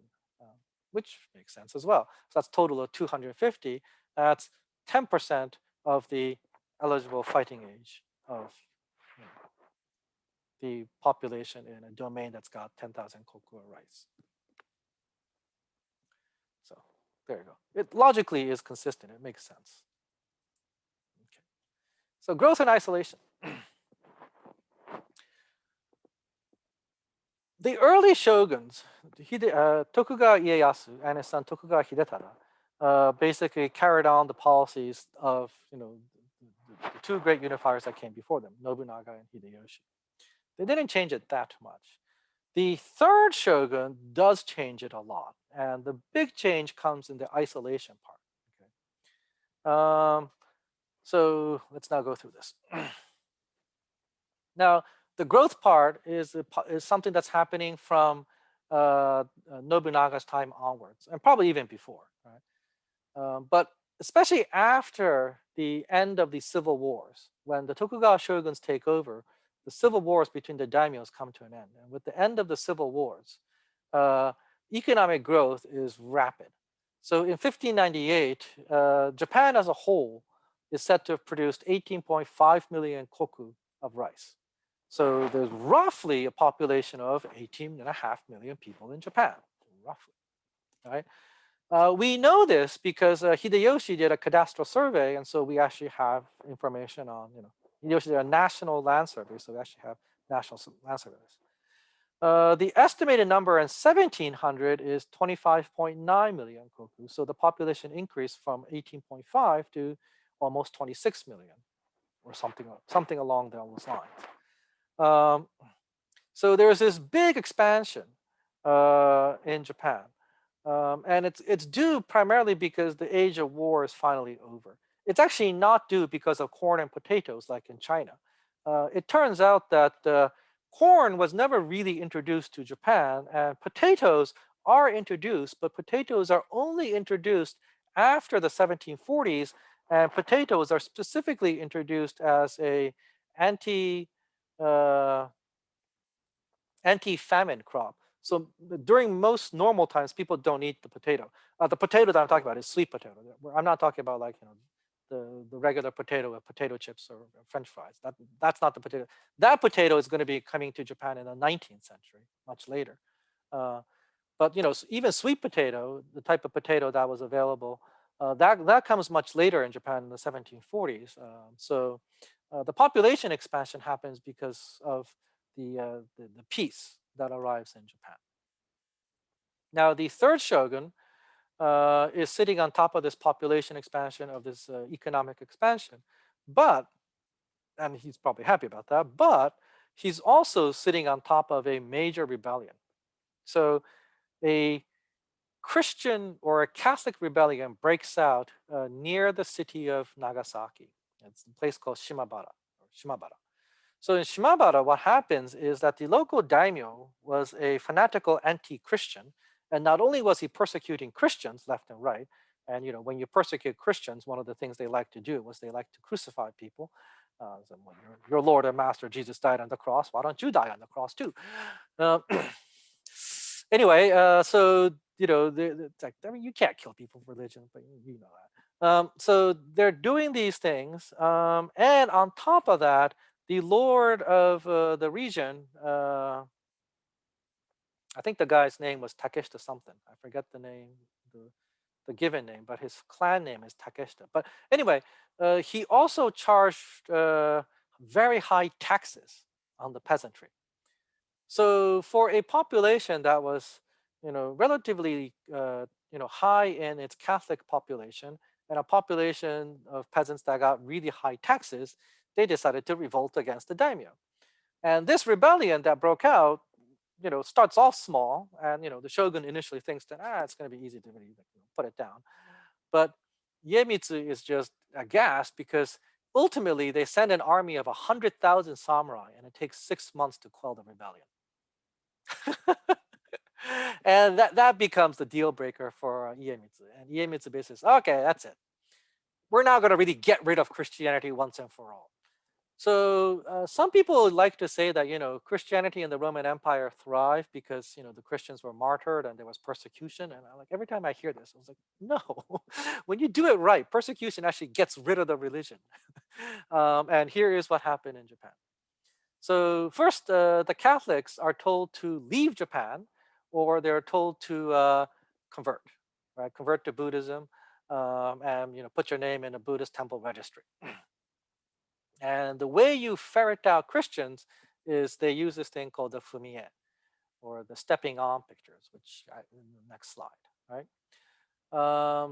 which makes sense as well. So that's a total of 250. That's 10% of the eligible fighting age of the population in a domain that's got 10,000 koku rice. So there you go. It logically is consistent. It makes sense. Okay. So growth and isolation. The early shoguns, Tokugawa Ieyasu and his son Tokugawa Hidetada, basically carried on the policies of the two great unifiers that came before them, Nobunaga and Hideyoshi. They didn't change it that much. The third shogun does change it a lot, and the big change comes in the isolation part. Okay. So let's now go through this. Now, the growth part is something that's happening from Nobunaga's time onwards, and probably even before. Right? But especially after the end of the civil wars, when the Tokugawa shoguns take over, the civil wars between the daimyos come to an end. And with the end of the civil wars, economic growth is rapid. So in 1598, Japan as a whole is said to have produced 18.5 million koku of rice. So there's roughly a population of 18.5 million people in Japan, roughly, right? We know this because Hideyoshi did a cadastral survey, and so we actually have information on, Hideyoshi did a national land survey, so we actually have national land surveys. The estimated number in 1700 is 25.9 million koku, so the population increased from 18.5 to almost 26 million, or something along those lines. So there's this big expansion in Japan. And it's due primarily because the age of war is finally over. It's actually not due because of corn and potatoes like in China. It turns out that corn was never really introduced to Japan, and potatoes are introduced, but potatoes are only introduced after the 1740s, and potatoes are specifically introduced as a anti uh, anti-famine crop. So during most normal times, people don't eat the potato. The potato that I'm talking about is sweet potato. I'm not talking about like the regular potato with potato chips or French fries. That's not the potato. That potato is going to be coming to Japan in the 19th century, much later. Uh, but even sweet potato, the type of potato that was available, that comes much later in Japan in the 1740s. So the population expansion happens because of the peace that arrives in Japan. Now, the third shogun is sitting on top of this population expansion, of this economic expansion, but and he's probably happy about that. But he's also sitting on top of a major rebellion. So a Christian or a Catholic rebellion breaks out near the city of Nagasaki. It's a place called Shimabara. So in Shimabara, what happens is that the local daimyo was a fanatical anti-Christian, and not only was he persecuting Christians left and right, and when you persecute Christians, one of the things they like to do was they like to crucify people. So when your Lord and Master Jesus died on the cross, why don't you die on the cross too? Uh, anyway, so it's like, I mean, you can't kill people for religion, but you know that. So they're doing these things, and on top of that, the lord of the region, I think the guy's name was Takeshita something. I forget the name, the given name, but his clan name is Takeshita. But anyway, he also charged very high taxes on the peasantry. So for a population that was, relatively, high in its Catholic population, and a population of peasants that got really high taxes, they decided to revolt against the daimyo. And this rebellion that broke out, starts off small, and the shogun initially thinks that it's going to be easy to really put it down. But Iemitsu is just aghast because ultimately they send an army of 100,000 samurai, and it takes 6 months to quell the rebellion. And that becomes the deal breaker for Iemitsu. And Iemitsu basically says, okay, that's it. We're now going to really get rid of Christianity once and for all. So some people like to say that Christianity and the Roman Empire thrived because the Christians were martyred and there was persecution. And every time I hear this, I was like, no, when you do it right, persecution actually gets rid of the religion. And here is what happened in Japan. So first, the Catholics are told to leave Japan, or they're told to convert, right? Convert to Buddhism, and put your name in a Buddhist temple registry. And the way you ferret out Christians is they use this thing called the fumie, or the stepping on pictures, which in the next slide, right?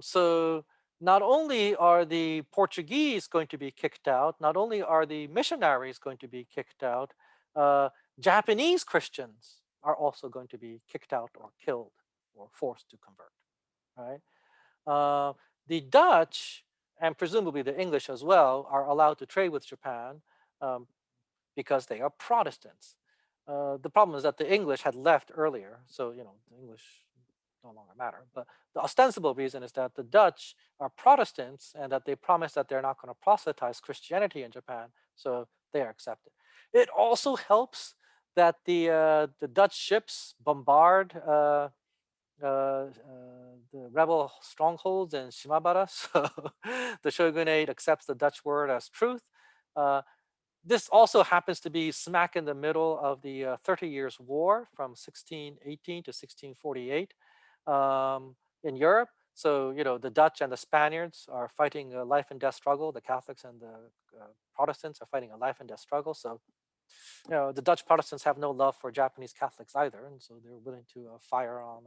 So not only are the Portuguese going to be kicked out, not only are the missionaries going to be kicked out, uh, Japanese Christians are also going to be kicked out or killed or forced to convert, right? Uh, the Dutch, and presumably the English as well, are allowed to trade with Japan um, because they are Protestants. The problem is that the English had left earlier, so the English no longer matter. But the ostensible reason is that the Dutch are Protestants and that they promise that they're not going to proselytize Christianity in Japan, so they are accepted. It also helps that the Dutch ships bombard the rebel strongholds in Shimabara, so the shogunate accepts the Dutch word as truth. Uh, this also happens to be smack in the middle of the 30 Years' War from 1618 to 1648 in Europe. So, the Dutch and the Spaniards are fighting a life and death struggle. The Catholics and the Protestants are fighting a life and death struggle. So, the Dutch Protestants have no love for Japanese Catholics either. And so they're willing to fire on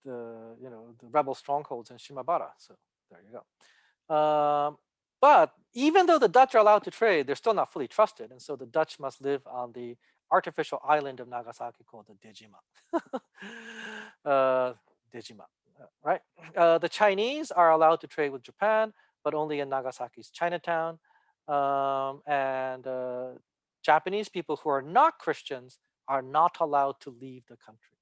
the rebel strongholds in Shimabara. So there you go. But even though the Dutch are allowed to trade, they're still not fully trusted. And so the Dutch must live on the artificial island of Nagasaki called the Dejima. uh, Dejima, right? The Chinese are allowed to trade with Japan, but only in Nagasaki's Chinatown. And Japanese people who are not Christians are not allowed to leave the country.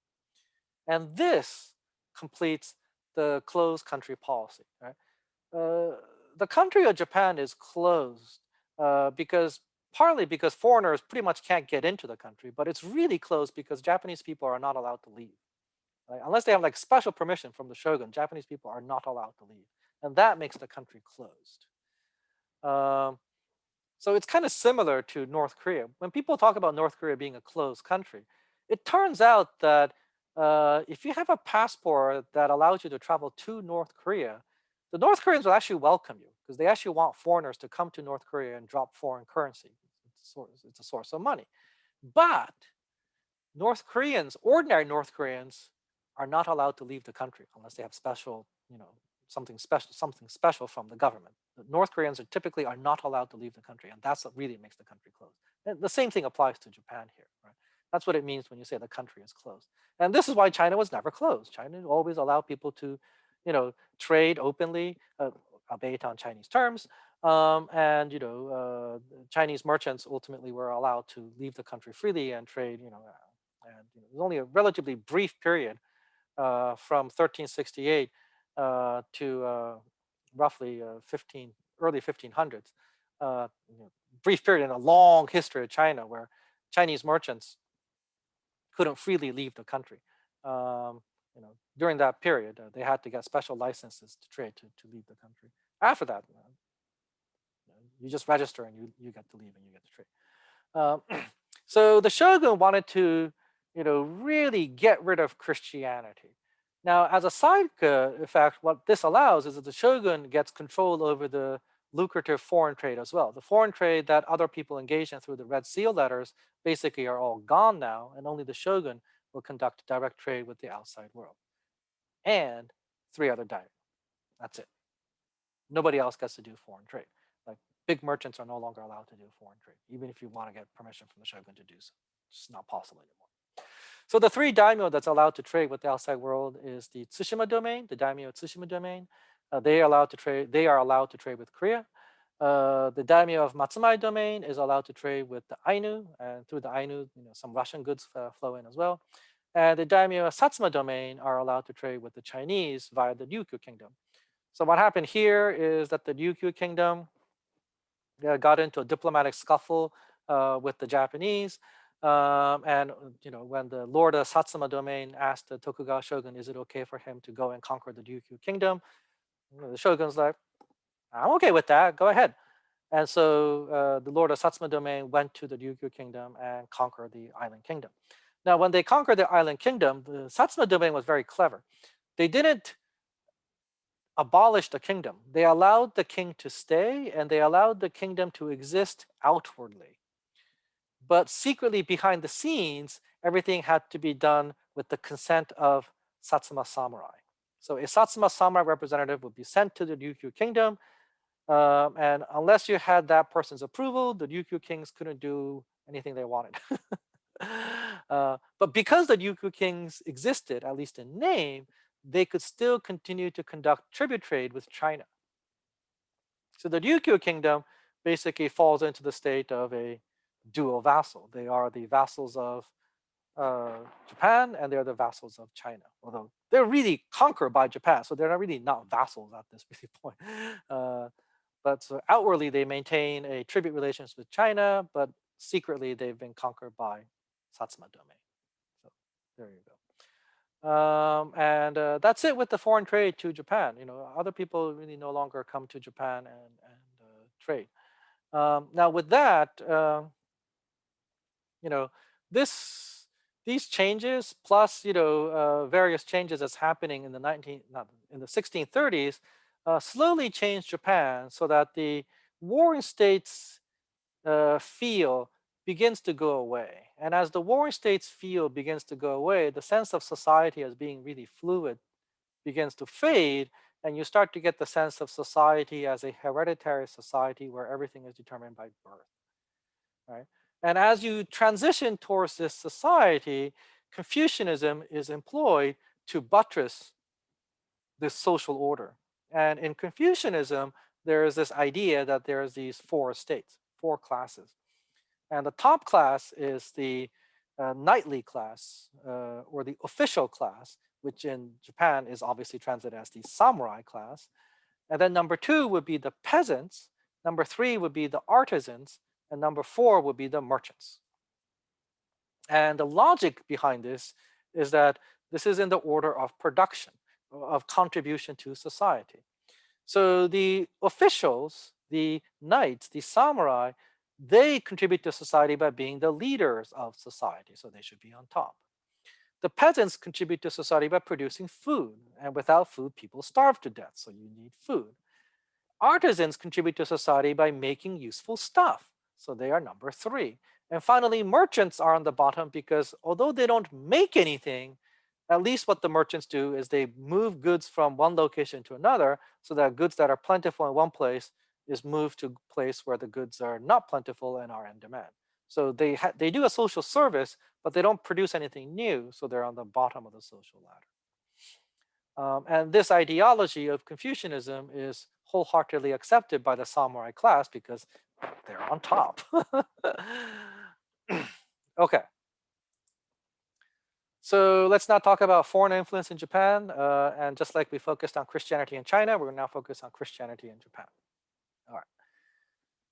And this completes the closed country policy, right? The country of Japan is closed because partly because foreigners pretty much can't get into the country, but it's really closed because Japanese people are not allowed to leave. Right? Unless they have like special permission from the shogun, Japanese people are not allowed to leave. And that makes the country closed. Um, so it's kind of similar to North Korea. When people talk about North Korea being a closed country, it turns out that if you have a passport that allows you to travel to North Korea, the North Koreans will actually welcome you because they actually want foreigners to come to North Korea and drop foreign currency. It's a source of money. But North Koreans, ordinary North Koreans, are not allowed to leave the country unless they have special, something special from the government. The North Koreans are typically not allowed to leave the country, and that's what really makes the country closed. And the same thing applies to Japan here, right? That's what it means when you say the country is closed. And this is why China was never closed. China always allowed people to, trade openly, albeit on Chinese terms. Chinese merchants ultimately were allowed to leave the country freely and trade, and it was only a relatively brief period from 1368 to roughly early 1500s. Uh, Brief period in a long history of China where Chinese merchants couldn't freely leave the country. During that period, they had to get special licenses to trade to leave the country. After that, you just register and you get to leave and you get to trade. So the shogun wanted to, really get rid of Christianity. Now, as a side effect, what this allows is that the shogun gets control over the lucrative foreign trade as well. The foreign trade that other people engage in through the Red Seal letters basically are all gone now, and only the shogun will conduct direct trade with the outside world. And 3 other daimyo. That's it. Nobody else gets to do foreign trade. Like big merchants are no longer allowed to do foreign trade, even if you want to get permission from the shogun to do so. It's not possible anymore. So the 3 daimyo that's allowed to trade with the outside world is the Tsushima domain, the daimyo Tsushima domain. They are allowed to trade with Korea. The daimyo of Matsumai domain is allowed to trade with the Ainu, and through the Ainu, some Russian goods flow in as well. And the daimyo of Satsuma domain are allowed to trade with the Chinese via the Ryukyu kingdom. So what happened here is that the Ryukyu kingdom got into a diplomatic scuffle with the Japanese. And when the Lord of Satsuma domain asked the Tokugawa shogun, is it okay for him to go and conquer the Ryukyu kingdom? The shogun's like, I'm okay with that, go ahead. And so the Lord of Satsuma domain went to the Ryukyu kingdom and conquered the island kingdom. Now, when they conquered the island kingdom, the Satsuma domain was very clever. They didn't abolish the kingdom. They allowed the king to stay and they allowed the kingdom to exist outwardly. But secretly behind the scenes, everything had to be done with the consent of Satsuma samurai. So a Satsuma samurai representative would be sent to the Ryukyu kingdom. And unless you had that person's approval, the Ryukyu kings couldn't do anything they wanted. But because the Ryukyu kings existed, at least in name, they could still continue to conduct tribute trade with China. So the Ryukyu kingdom basically falls into the state of a dual vassal. They are the vassals of Japan and they're the vassals of China, although they're really conquered by Japan, so they're not vassals at this really point. But so outwardly they maintain a tribute relations with China, but secretly they've been conquered by Satsuma domain. So there you go. And that's it with the foreign trade to Japan. Other people really no longer come to Japan and trade. Now with that, these changes plus various changes that's happening in the 1630s slowly changed Japan so that the warring states feel begins to go away. And as the warring states feel begins to go away, the sense of society as being really fluid begins to fade. and you start to get the sense of society as a hereditary society where everything is determined by birth, right? And as you transition towards this society, Confucianism is employed to buttress this social order. And in Confucianism, there is this idea that there's these four states, four classes. And the top class is the knightly class, or the official class, which in Japan is obviously translated as the samurai class. And then number two would be the peasants. Number three would be the artisans. And number four would be the merchants. And the logic behind this is that this is in the order of production, of contribution to society. So the officials, the knights, the samurai, they contribute to society by being the leaders of society, so they should be on top. The peasants contribute to society by producing food, and without food, people starve to death, so you need food. Artisans contribute to society by making useful stuff, so they are number three. And finally, merchants are on the bottom because although they don't make anything, at least what the merchants do is they move goods from one location to another so that goods that are plentiful in one place is moved to a place where the goods are not plentiful and are in demand. So they do a social service, but they don't produce anything new, so they're on the bottom of the social ladder. And this ideology of Confucianism is wholeheartedly accepted by the samurai class because they're on top. Okay. So let's now talk about foreign influence in Japan. And just like we focused on Christianity in China, we're now focused on Christianity in Japan. All right.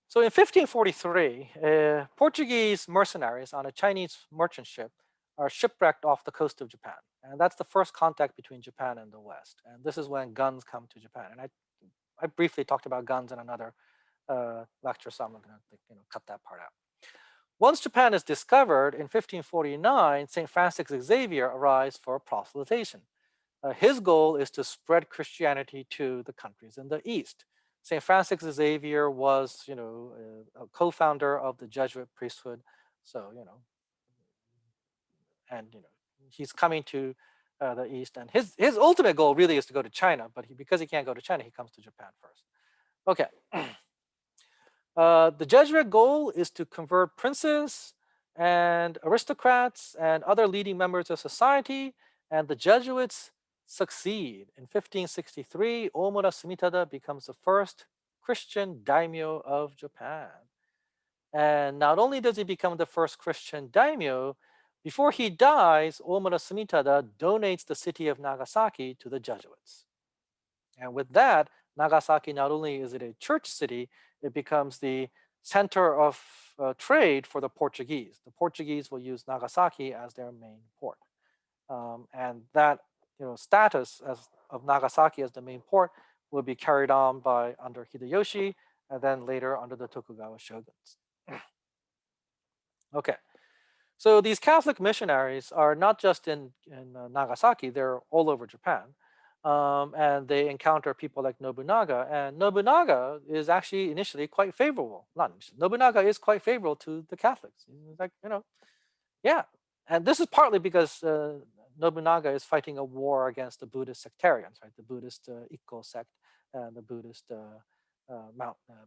So in 1543, Portuguese mercenaries on a Chinese merchant ship are shipwrecked off the coast of Japan. And that's the first contact between Japan and the West. And this is when guns come to Japan. And I briefly talked about guns in another lecture, so I'm going to cut that part out. Once Japan is discovered in 1549, St. Francis Xavier arrives for proselytization. His goal is to spread Christianity to the countries in the East. St. Francis Xavier was, a co-founder of the Jesuit priesthood. So, and he's coming to the East, and his ultimate goal really is to go to China. But because he can't go to China, he comes to Japan first. Okay. The Jesuit goal is to convert princes and aristocrats and other leading members of society, and the Jesuits succeed. In 1563, Omura Sumitada becomes the first Christian daimyo of Japan. And not only does he become the first Christian daimyo, before he dies, Omura Sumitada donates the city of Nagasaki to the Jesuits. And with that, Nagasaki not only is it a church city, it becomes the center of trade for the Portuguese. The Portuguese will use Nagasaki as their main port. And that status of Nagasaki as the main port will be carried on by under Hideyoshi and then later under the Tokugawa shoguns. Okay, so these Catholic missionaries are not just in Nagasaki, they're all over Japan. And they encounter people like Nobunaga, and Nobunaga is actually initially quite favorable. Nobunaga is quite favorable to the Catholics. He's like, yeah. And this is partly because Nobunaga is fighting a war against the Buddhist sectarians, right? The Buddhist Ikko sect and the Buddhist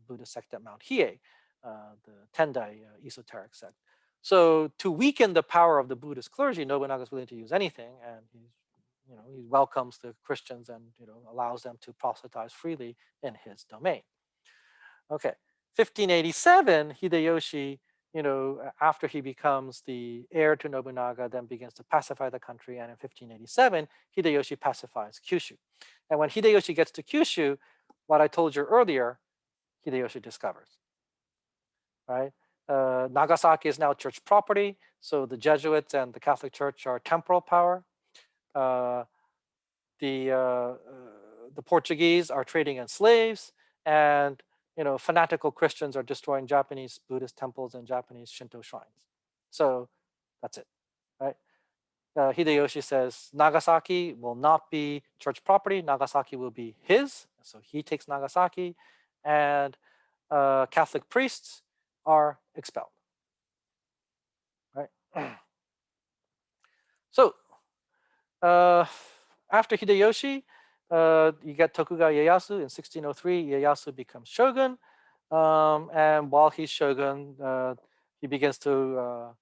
Buddhist sect at Mount Hiei, the Tendai esoteric sect. So to weaken the power of the Buddhist clergy, Nobunaga is willing to use anything, and he welcomes the Christians and allows them to proselytize freely in his domain. Okay, 1587, Hideyoshi, after he becomes the heir to Nobunaga, then begins to pacify the country, and in 1587, Hideyoshi pacifies Kyushu. And when Hideyoshi gets to Kyushu, what I told you earlier, Hideyoshi discovers, right? Nagasaki is now church property, so the Jesuits and the Catholic Church are temporal power. The Portuguese are trading in slaves, and fanatical Christians are destroying Japanese Buddhist temples and Japanese Shinto shrines. So that's it, right? Hideyoshi says Nagasaki will not be church property. Nagasaki will be his. So he takes Nagasaki, and Catholic priests are expelled, right? So after Hideyoshi, you get Tokugawa Ieyasu in 1603. Ieyasu becomes shogun, and while he's shogun, he begins to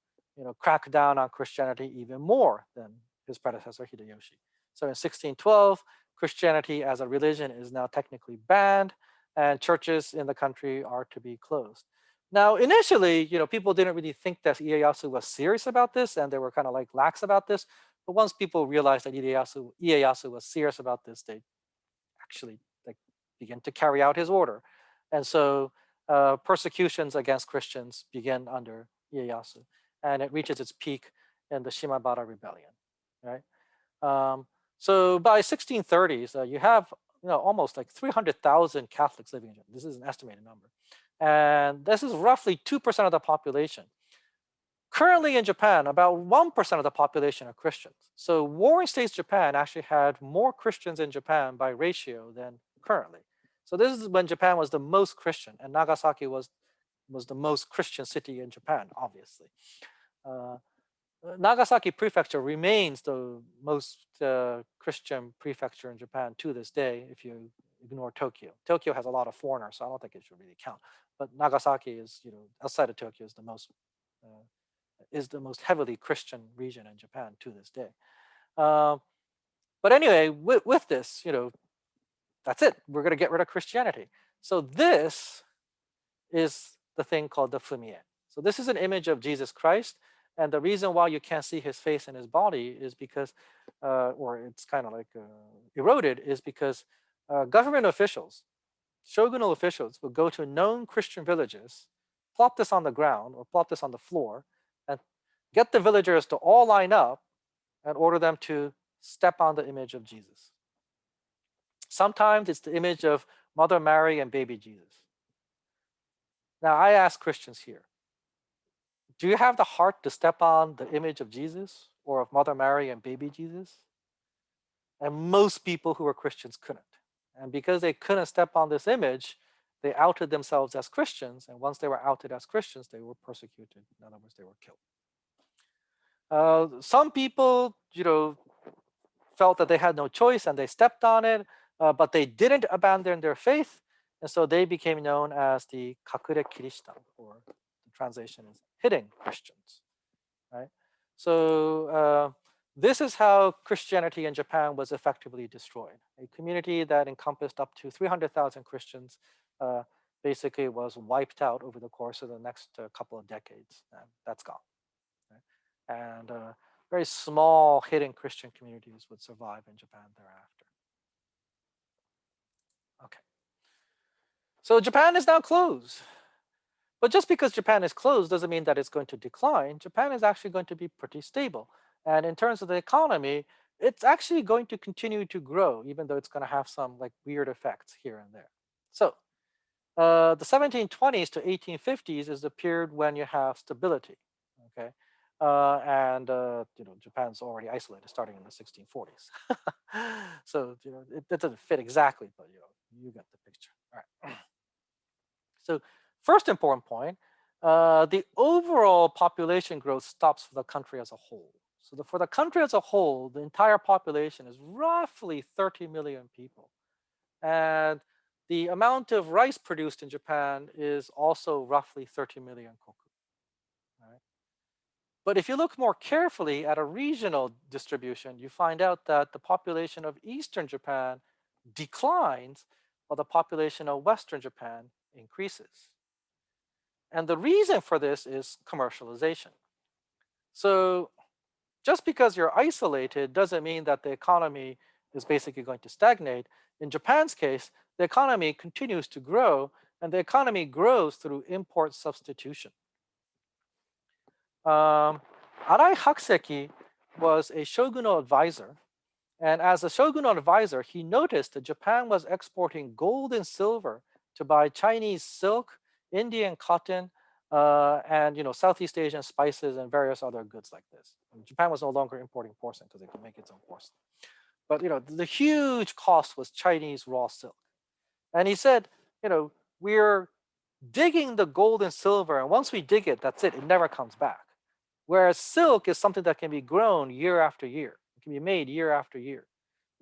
crack down on Christianity even more than his predecessor Hideyoshi. So in 1612, Christianity as a religion is now technically banned, and churches in the country are to be closed. Now, initially, people didn't really think that Ieyasu was serious about this, and they were kind of like lax about this. But once people realized that Ieyasu was serious about this, they actually like began to carry out his order, and so persecutions against Christians began under Ieyasu, and it reaches its peak in the Shimabara Rebellion, right? So by 1630s, you have almost like 300,000 Catholics living in Japan. This is an estimated number, and this is roughly 2% of the population. Currently in Japan, about 1% of the population are Christians. So Warring States Japan actually had more Christians in Japan by ratio than currently. So this is when Japan was the most Christian, and Nagasaki was the most Christian city in Japan, obviously. Nagasaki Prefecture remains the most Christian prefecture in Japan to this day, if you ignore Tokyo. Tokyo has a lot of foreigners, so I don't think it should really count. But Nagasaki is, outside of Tokyo, is the most heavily Christian region in Japan to this day. But anyway, with this, that's it. We're going to get rid of Christianity. So this is the thing called the fumie. So this is an image of Jesus Christ. And the reason why you can't see his face and his body is because, or it's kind of like eroded, is because government officials, shogunal officials, would go to known Christian villages, plop this on the ground or plop this on the floor, and get the villagers to all line up and order them to step on the image of Jesus. Sometimes it's the image of Mother Mary and baby Jesus. Now I ask Christians here, do you have the heart to step on the image of Jesus or of Mother Mary and baby Jesus? And most people who are Christians couldn't. And because they couldn't step on this image, they outed themselves as Christians. And once they were outed as Christians, they were persecuted. In other words, they were killed. Some people, felt that they had no choice and they stepped on it, but they didn't abandon their faith. And so they became known as the Kakure Kirishitan, or the translation is hidden Christians, right? So this is how Christianity in Japan was effectively destroyed. A community that encompassed up to 300,000 Christians basically was wiped out over the course of the next couple of decades, and that's gone. Right? And very small hidden Christian communities would survive in Japan thereafter. Okay. So Japan is now closed. But just because Japan is closed doesn't mean that it's going to decline. Japan is actually going to be pretty stable. And in terms of the economy, it's actually going to continue to grow, even though it's going to have some like weird effects here and there. So the 1720s to 1850s is the period when you have stability. Okay. And Japan's already isolated starting in the 1640s. So it doesn't fit exactly, but you get the picture. All right. So first important point, the overall population growth stops for the country as a whole. So for the country as a whole, the entire population is roughly 30 million people. And the amount of rice produced in Japan is also roughly 30 million koku. Right? But if you look more carefully at a regional distribution, you find out that the population of Eastern Japan declines while the population of Western Japan increases. And the reason for this is commercialization. So just because you're isolated doesn't mean that the economy is basically going to stagnate. In Japan's case, the economy continues to grow, and the economy grows through import substitution. Arai Hakuseki was a shogunal advisor, and as a shogunal advisor, he noticed that Japan was exporting gold and silver to buy Chinese silk, Indian cotton, and Southeast Asian spices and various other goods like this. And Japan was no longer importing porcelain because it could make its own porcelain. But the huge cost was Chinese raw silk. And he said, we're digging the gold and silver, and once we dig it, that's it. It never comes back. Whereas silk is something that can be grown year after year. It can be made year after year.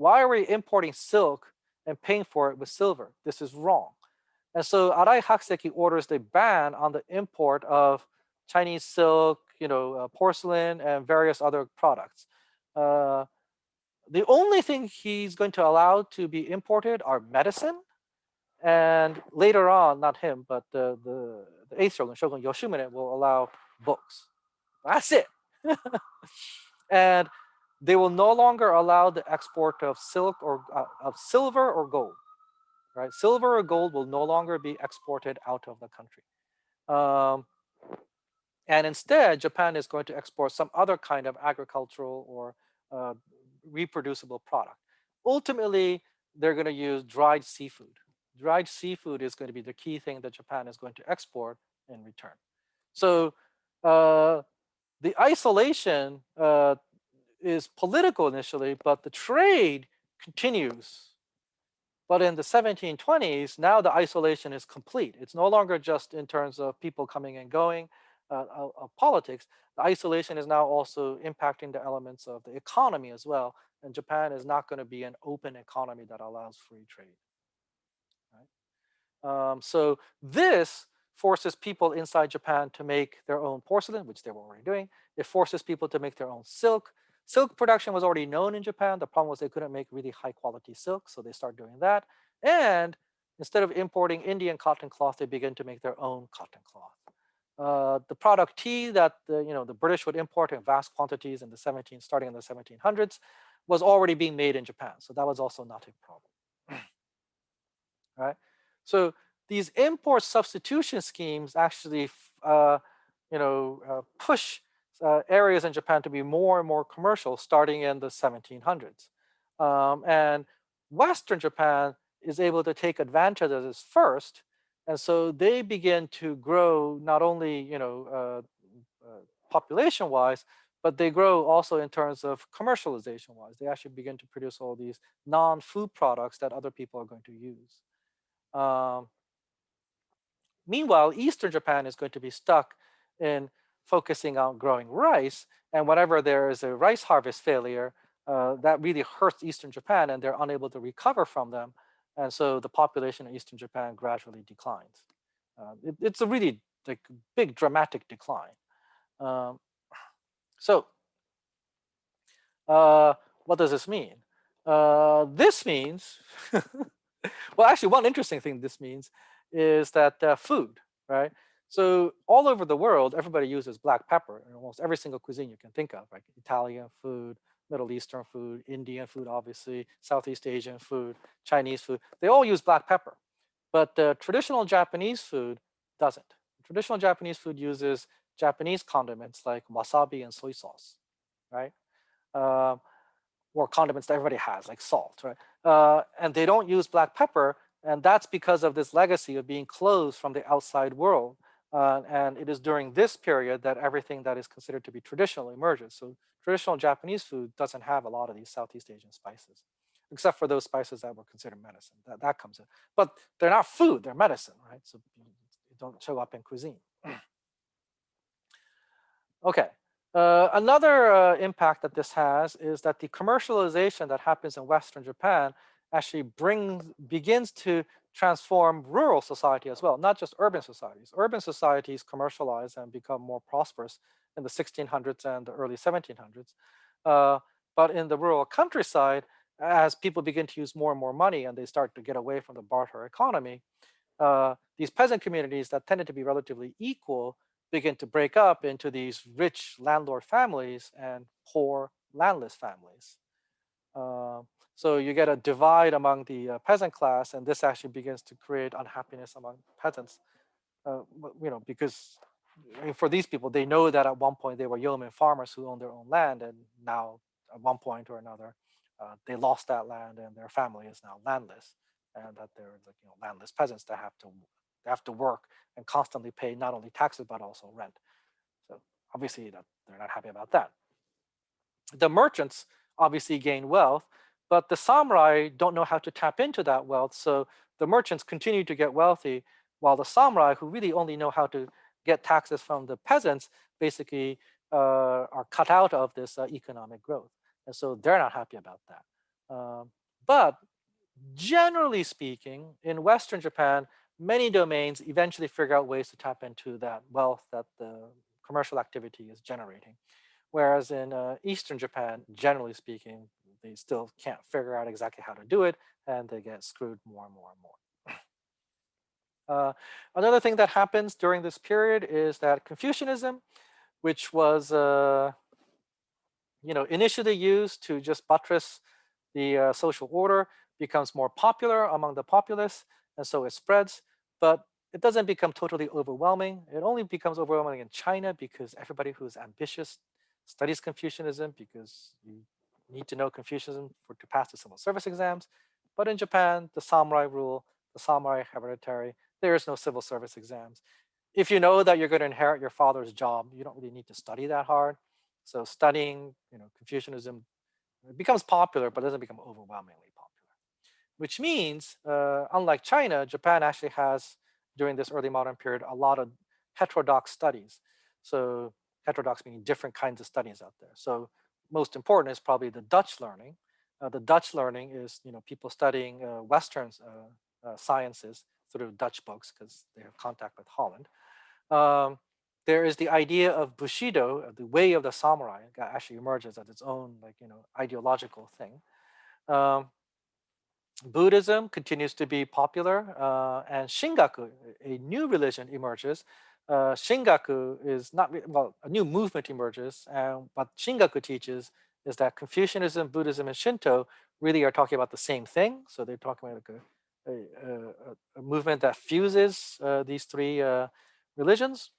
Why are we importing silk and paying for it with silver? This is wrong. And so Arai Hakuseki orders the ban on the import of Chinese silk, porcelain, and various other products. Uh, the only thing he's going to allow to be imported are medicine, and later on, not him, but the eighth shogun, Shogun Yoshimune, will allow books. That's it. And they will no longer allow the export of silk or of silver or gold. Right, silver or gold will no longer be exported out of the country. And instead, Japan is going to export some other kind of agricultural or uh, reproducible product. Ultimately, they're going to use dried seafood. Dried seafood is going to be the key thing that Japan is going to export in return. So the isolation is political initially, but the trade continues. But in the 1720s, now the isolation is complete. It's no longer just in terms of people coming and going of politics. The isolation is now also impacting the elements of the economy as well. And Japan is not going to be an open economy that allows free trade. Right? So this forces people inside Japan to make their own porcelain, which they were already doing. It forces people to make their own silk. Silk production was already known in Japan. The problem was they couldn't make really high quality silk, so they started doing that. And instead of importing Indian cotton cloth, they began to make their own cotton cloth. The product tea that the British would import in vast quantities in the starting in the 1700s, was already being made in Japan. So that was also not a problem. Right? So these import substitution schemes actually, push areas in Japan to be more and more commercial starting in the 1700s. And Western Japan is able to take advantage of this first. And so they begin to grow not only, population-wise, but they grow also in terms of commercialization-wise. They actually begin to produce all these non-food products that other people are going to use. Um, Meanwhile, Eastern Japan is going to be stuck in focusing on growing rice. And whenever there is a rice harvest failure, that really hurts Eastern Japan and they're unable to recover from them. And so the population in Eastern Japan gradually declines. It's a really big dramatic decline. Um, so what does this mean? This means, well, actually, one interesting thing this means is that food, right? So all over the world, everybody uses black pepper in almost every single cuisine you can think of, like Italian food, Middle Eastern food, Indian food, obviously, Southeast Asian food, Chinese food. They all use black pepper, but traditional Japanese food doesn't. Traditional Japanese food uses Japanese condiments like wasabi and soy sauce, right? Or condiments that everybody has, like salt, right? And they don't use black pepper, and that's because of this legacy of being closed from the outside world. And it is during this period that everything that is considered to be traditional emerges. So traditional Japanese food doesn't have a lot of these Southeast Asian spices, except for those spices that were considered medicine. That comes in. But they're not food, they're medicine, right? So they don't show up in cuisine. Okay. Another impact that this has is that the commercialization that happens in Western Japan actually begins to transform rural society as well, not just urban societies. Urban societies commercialize and become more prosperous in the 1600s and the early 1700s. But in the rural countryside, as people begin to use more and more money and they start to get away from the barter economy, these peasant communities that tended to be relatively equal begin to break up into these rich landlord families and poor landless families. So you get a divide among the peasant class, and this actually begins to create unhappiness among peasants. Because for these people, they know that at one point they were yeoman farmers who owned their own land, and now at one point or another, they lost that land, and their family is now landless, and that they're landless peasants that have to work and constantly pay not only taxes but also rent. So obviously that they're not happy about that. The merchants obviously gain wealth, but the samurai don't know how to tap into that wealth. So the merchants continue to get wealthy, while the samurai, who really only know how to get taxes from the peasants, basically are cut out of this economic growth. And so they're not happy about that. But generally speaking, in Western Japan, many domains eventually figure out ways to tap into that wealth that the commercial activity is generating. Whereas in Eastern Japan, generally speaking, they still can't figure out exactly how to do it, and they get screwed more and more and more. Another thing that happens during this period is that Confucianism, which was initially used to just buttress the social order, becomes more popular among the populace, and so it spreads. But it doesn't become totally overwhelming. It only becomes overwhelming in China because everybody who's ambitious studies Confucianism because you need to know Confucianism to pass the civil service exams. But in Japan, the samurai rule, the samurai hereditary, there is no civil service exams. If you know that you're going to inherit your father's job, you don't really need to study that hard. So studying, Confucianism, it becomes popular, but doesn't become overwhelmingly popular. Which means, unlike China, Japan actually has, during this early modern period, a lot of heterodox studies. So heterodox meaning different kinds of studies out there. So most important is probably the Dutch learning. The Dutch learning is, people studying Western sciences through Dutch books because they have contact with Holland. Um, there is the idea of Bushido, the way of the samurai, that actually emerges as its own, ideological thing. Um, Buddhism continues to be popular, and Shingaku, a new religion, emerges. Shingaku is not well, a new movement emerges, and what Shingaku teaches is that Confucianism, Buddhism, and Shinto really are talking about the same thing. So they're talking about a movement that fuses these three religions.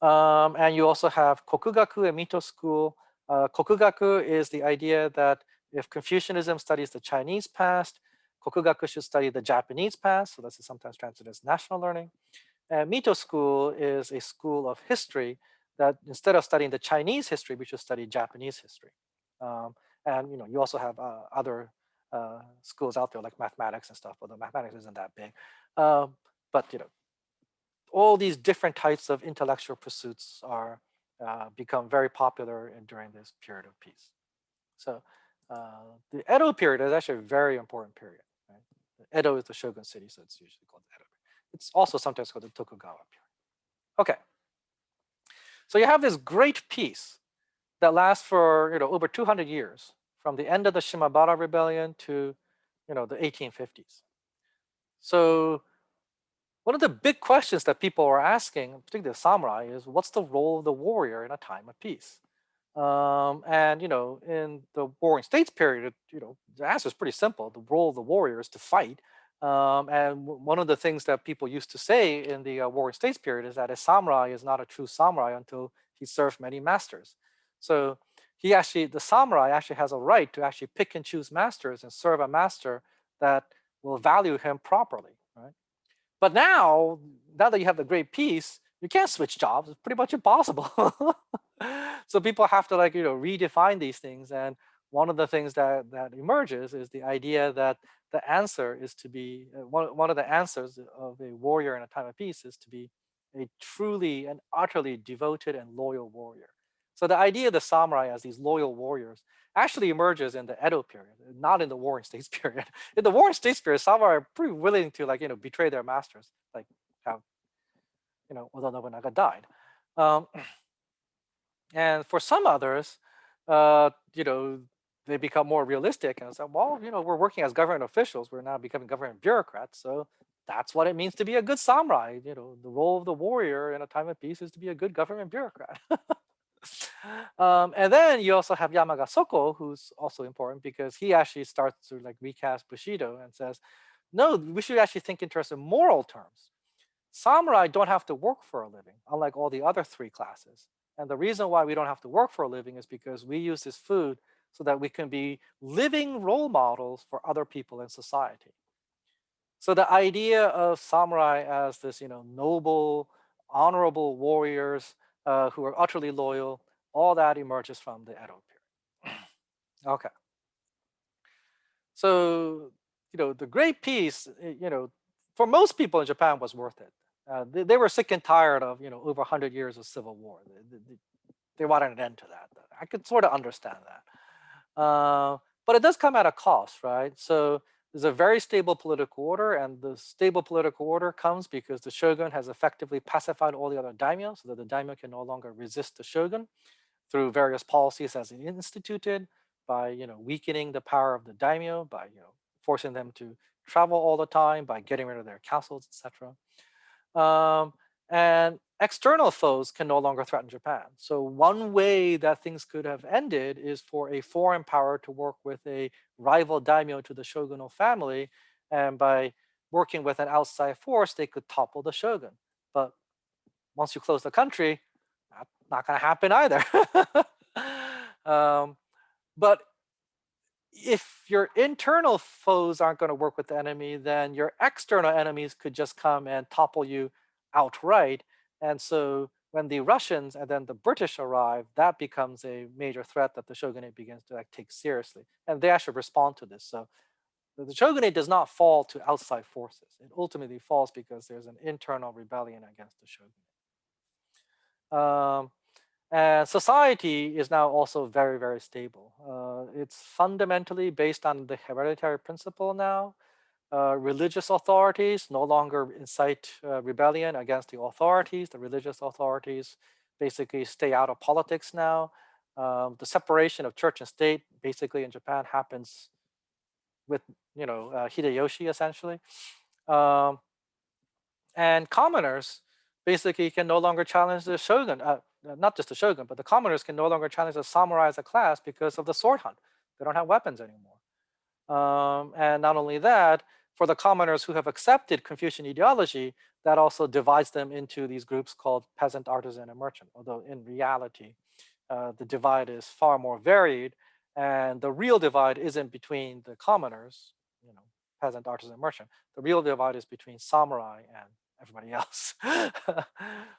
And you also have Kokugaku and Mito school. Kokugaku is the idea that if Confucianism studies the Chinese past, Kokugaku should study the Japanese past. So this is sometimes translated as national learning. And Mito school is a school of history that instead of studying the Chinese history, we should study Japanese history. And you also have other schools out there like mathematics and stuff, although mathematics isn't that big. But all these different types of intellectual pursuits are become very popular during this period of peace. So the Edo period is actually a very important period. Right? Edo is the shogun city, so it's usually called Edo. It's also sometimes called the Tokugawa period. Okay, so you have this great peace that lasts for over 200 years, from the end of the Shimabara rebellion to the 1850s. So one of the big questions that people are asking, particularly the samurai, is what's the role of the warrior in a time of peace? And in the Warring States period, the answer is pretty simple. The role of the warrior is to fight. And one of the things that people used to say in the Warring States period is that a samurai is not a true samurai until he served many masters. So the samurai actually has a right to actually pick and choose masters and serve a master that will value him properly, right? But now that you have the great peace, you can't switch jobs. It's pretty much impossible. So people have to redefine these things. And one of the things that emerges is the idea that the answer is to be one of the answers of a warrior in a time of peace is to be a truly and utterly devoted and loyal warrior. So the idea of the samurai as these loyal warriors actually emerges in the Edo period, not in the Warring States period. In the Warring States period, samurai are pretty willing to betray their masters, like how Oda Nobunaga died. Um, and for some others, they become more realistic and say, well, we're working as government officials. We're now becoming government bureaucrats. So that's what it means to be a good samurai. The role of the warrior in a time of peace is to be a good government bureaucrat. And then you also have Yamaga Soko, who's also important because he actually starts to recast Bushido and says, no, we should actually think in terms of moral terms. Samurai don't have to work for a living, unlike all the other three classes. And the reason why we don't have to work for a living is because we use this food so that we can be living role models for other people in society. So the idea of samurai as this, noble, honorable warriors who are utterly loyal, all that emerges from the Edo period. Okay. So, the Great Peace, for most people in Japan was worth it. They were sick and tired of, over 100 years of civil war. They wanted an end to that. I could sort of understand that. but it does come at a cost, right? So there's a very stable political order, and the stable political order comes because the shogun has effectively pacified all the other daimyo, so that the daimyo can no longer resist the shogun through various policies as he instituted, by weakening the power of the daimyo, by forcing them to travel all the time, by getting rid of their castles, etc. And external foes can no longer threaten Japan. So one way that things could have ended is for a foreign power to work with a rival daimyo to the shogunal family, and by working with an outside force, they could topple the shogun. But once you close the country, not going to happen either. But if your internal foes aren't going to work with the enemy, then your external enemies could just come and topple you outright. And so when the Russians and then the British arrive, that becomes a major threat that the shogunate begins to take seriously. And they actually respond to this. So the shogunate does not fall to outside forces. It ultimately falls because there's an internal rebellion against the shogunate. And society is now also very, very stable. It's fundamentally based on the hereditary principle now. Religious authorities no longer incite rebellion against the authorities. The religious authorities basically stay out of politics now. The separation of church and state basically in Japan happens with Hideyoshi essentially. And commoners basically can no longer challenge the shogun, not just the shogun, but the commoners can no longer challenge the samurai as a class because of the sword hunt. They don't have weapons anymore. And not only that, for the commoners who have accepted Confucian ideology, that also divides them into these groups called peasant, artisan, and merchant, although in reality, the divide is far more varied. And the real divide isn't between the commoners, peasant, artisan, merchant. The real divide is between samurai and everybody else.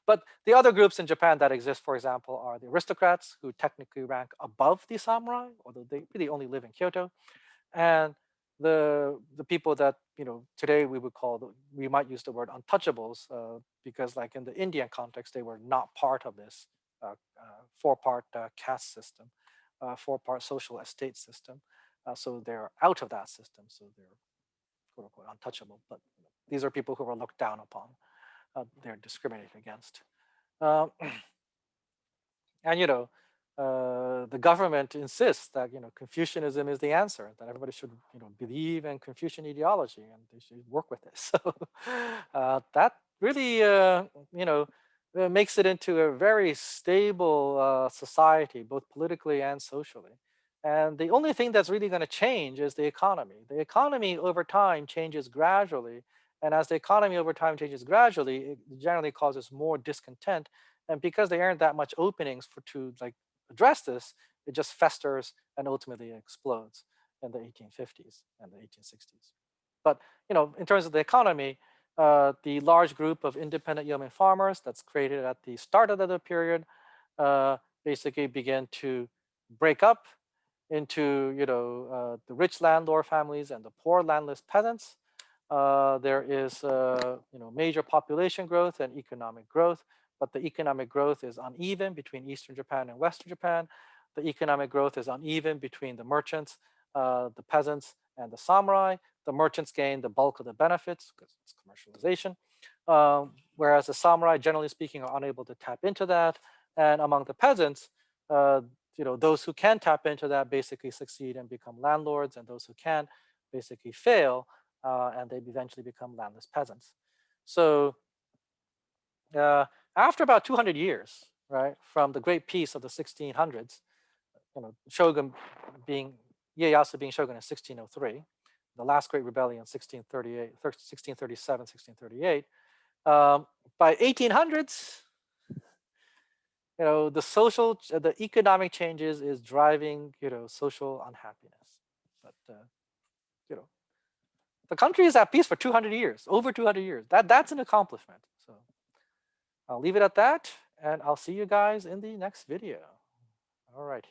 But the other groups in Japan that exist, for example, are the aristocrats, who technically rank above the samurai, although they really only live in Kyoto, and the people that today we might use the word untouchables, because like in the Indian context, they were not part of this four-part caste system, four-part social estate system. So they're out of that system. So they're quote unquote untouchable. But these are people who are looked down upon. They're discriminated against. And the government insists that Confucianism is the answer, that everybody should believe in Confucian ideology and they should work with it. So that really makes it into a very stable society, both politically and socially. And the only thing that's really going to change is the economy. The economy over time changes gradually. And as the economy over time changes gradually, it generally causes more discontent. And because there aren't that much openings to address this, it just festers and ultimately explodes in the 1850s and the 1860s. But in terms of the economy, the large group of independent yeoman farmers that's created at the start of the period basically began to break up into the rich landlord families and the poor landless peasants. There is major population growth and economic growth, but the economic growth is uneven between Eastern Japan and Western Japan. The economic growth is uneven between the merchants, the peasants, and the samurai. The merchants gain the bulk of the benefits because it's commercialization, whereas the samurai, generally speaking, are unable to tap into that. And among the peasants, those who can tap into that basically succeed and become landlords, and those who can't basically fail and they eventually become landless peasants. So after about 200 years, right, from the Great Peace of the 1600s, Shogun Ieyasu being shogun in 1603, the last Great Rebellion in 1637, 1638. By 1800s, the economic changes is driving, social unhappiness. But the country is at peace for 200 years, over 200 years. That's an accomplishment. So I'll leave it at that, and I'll see you guys in the next video. All right.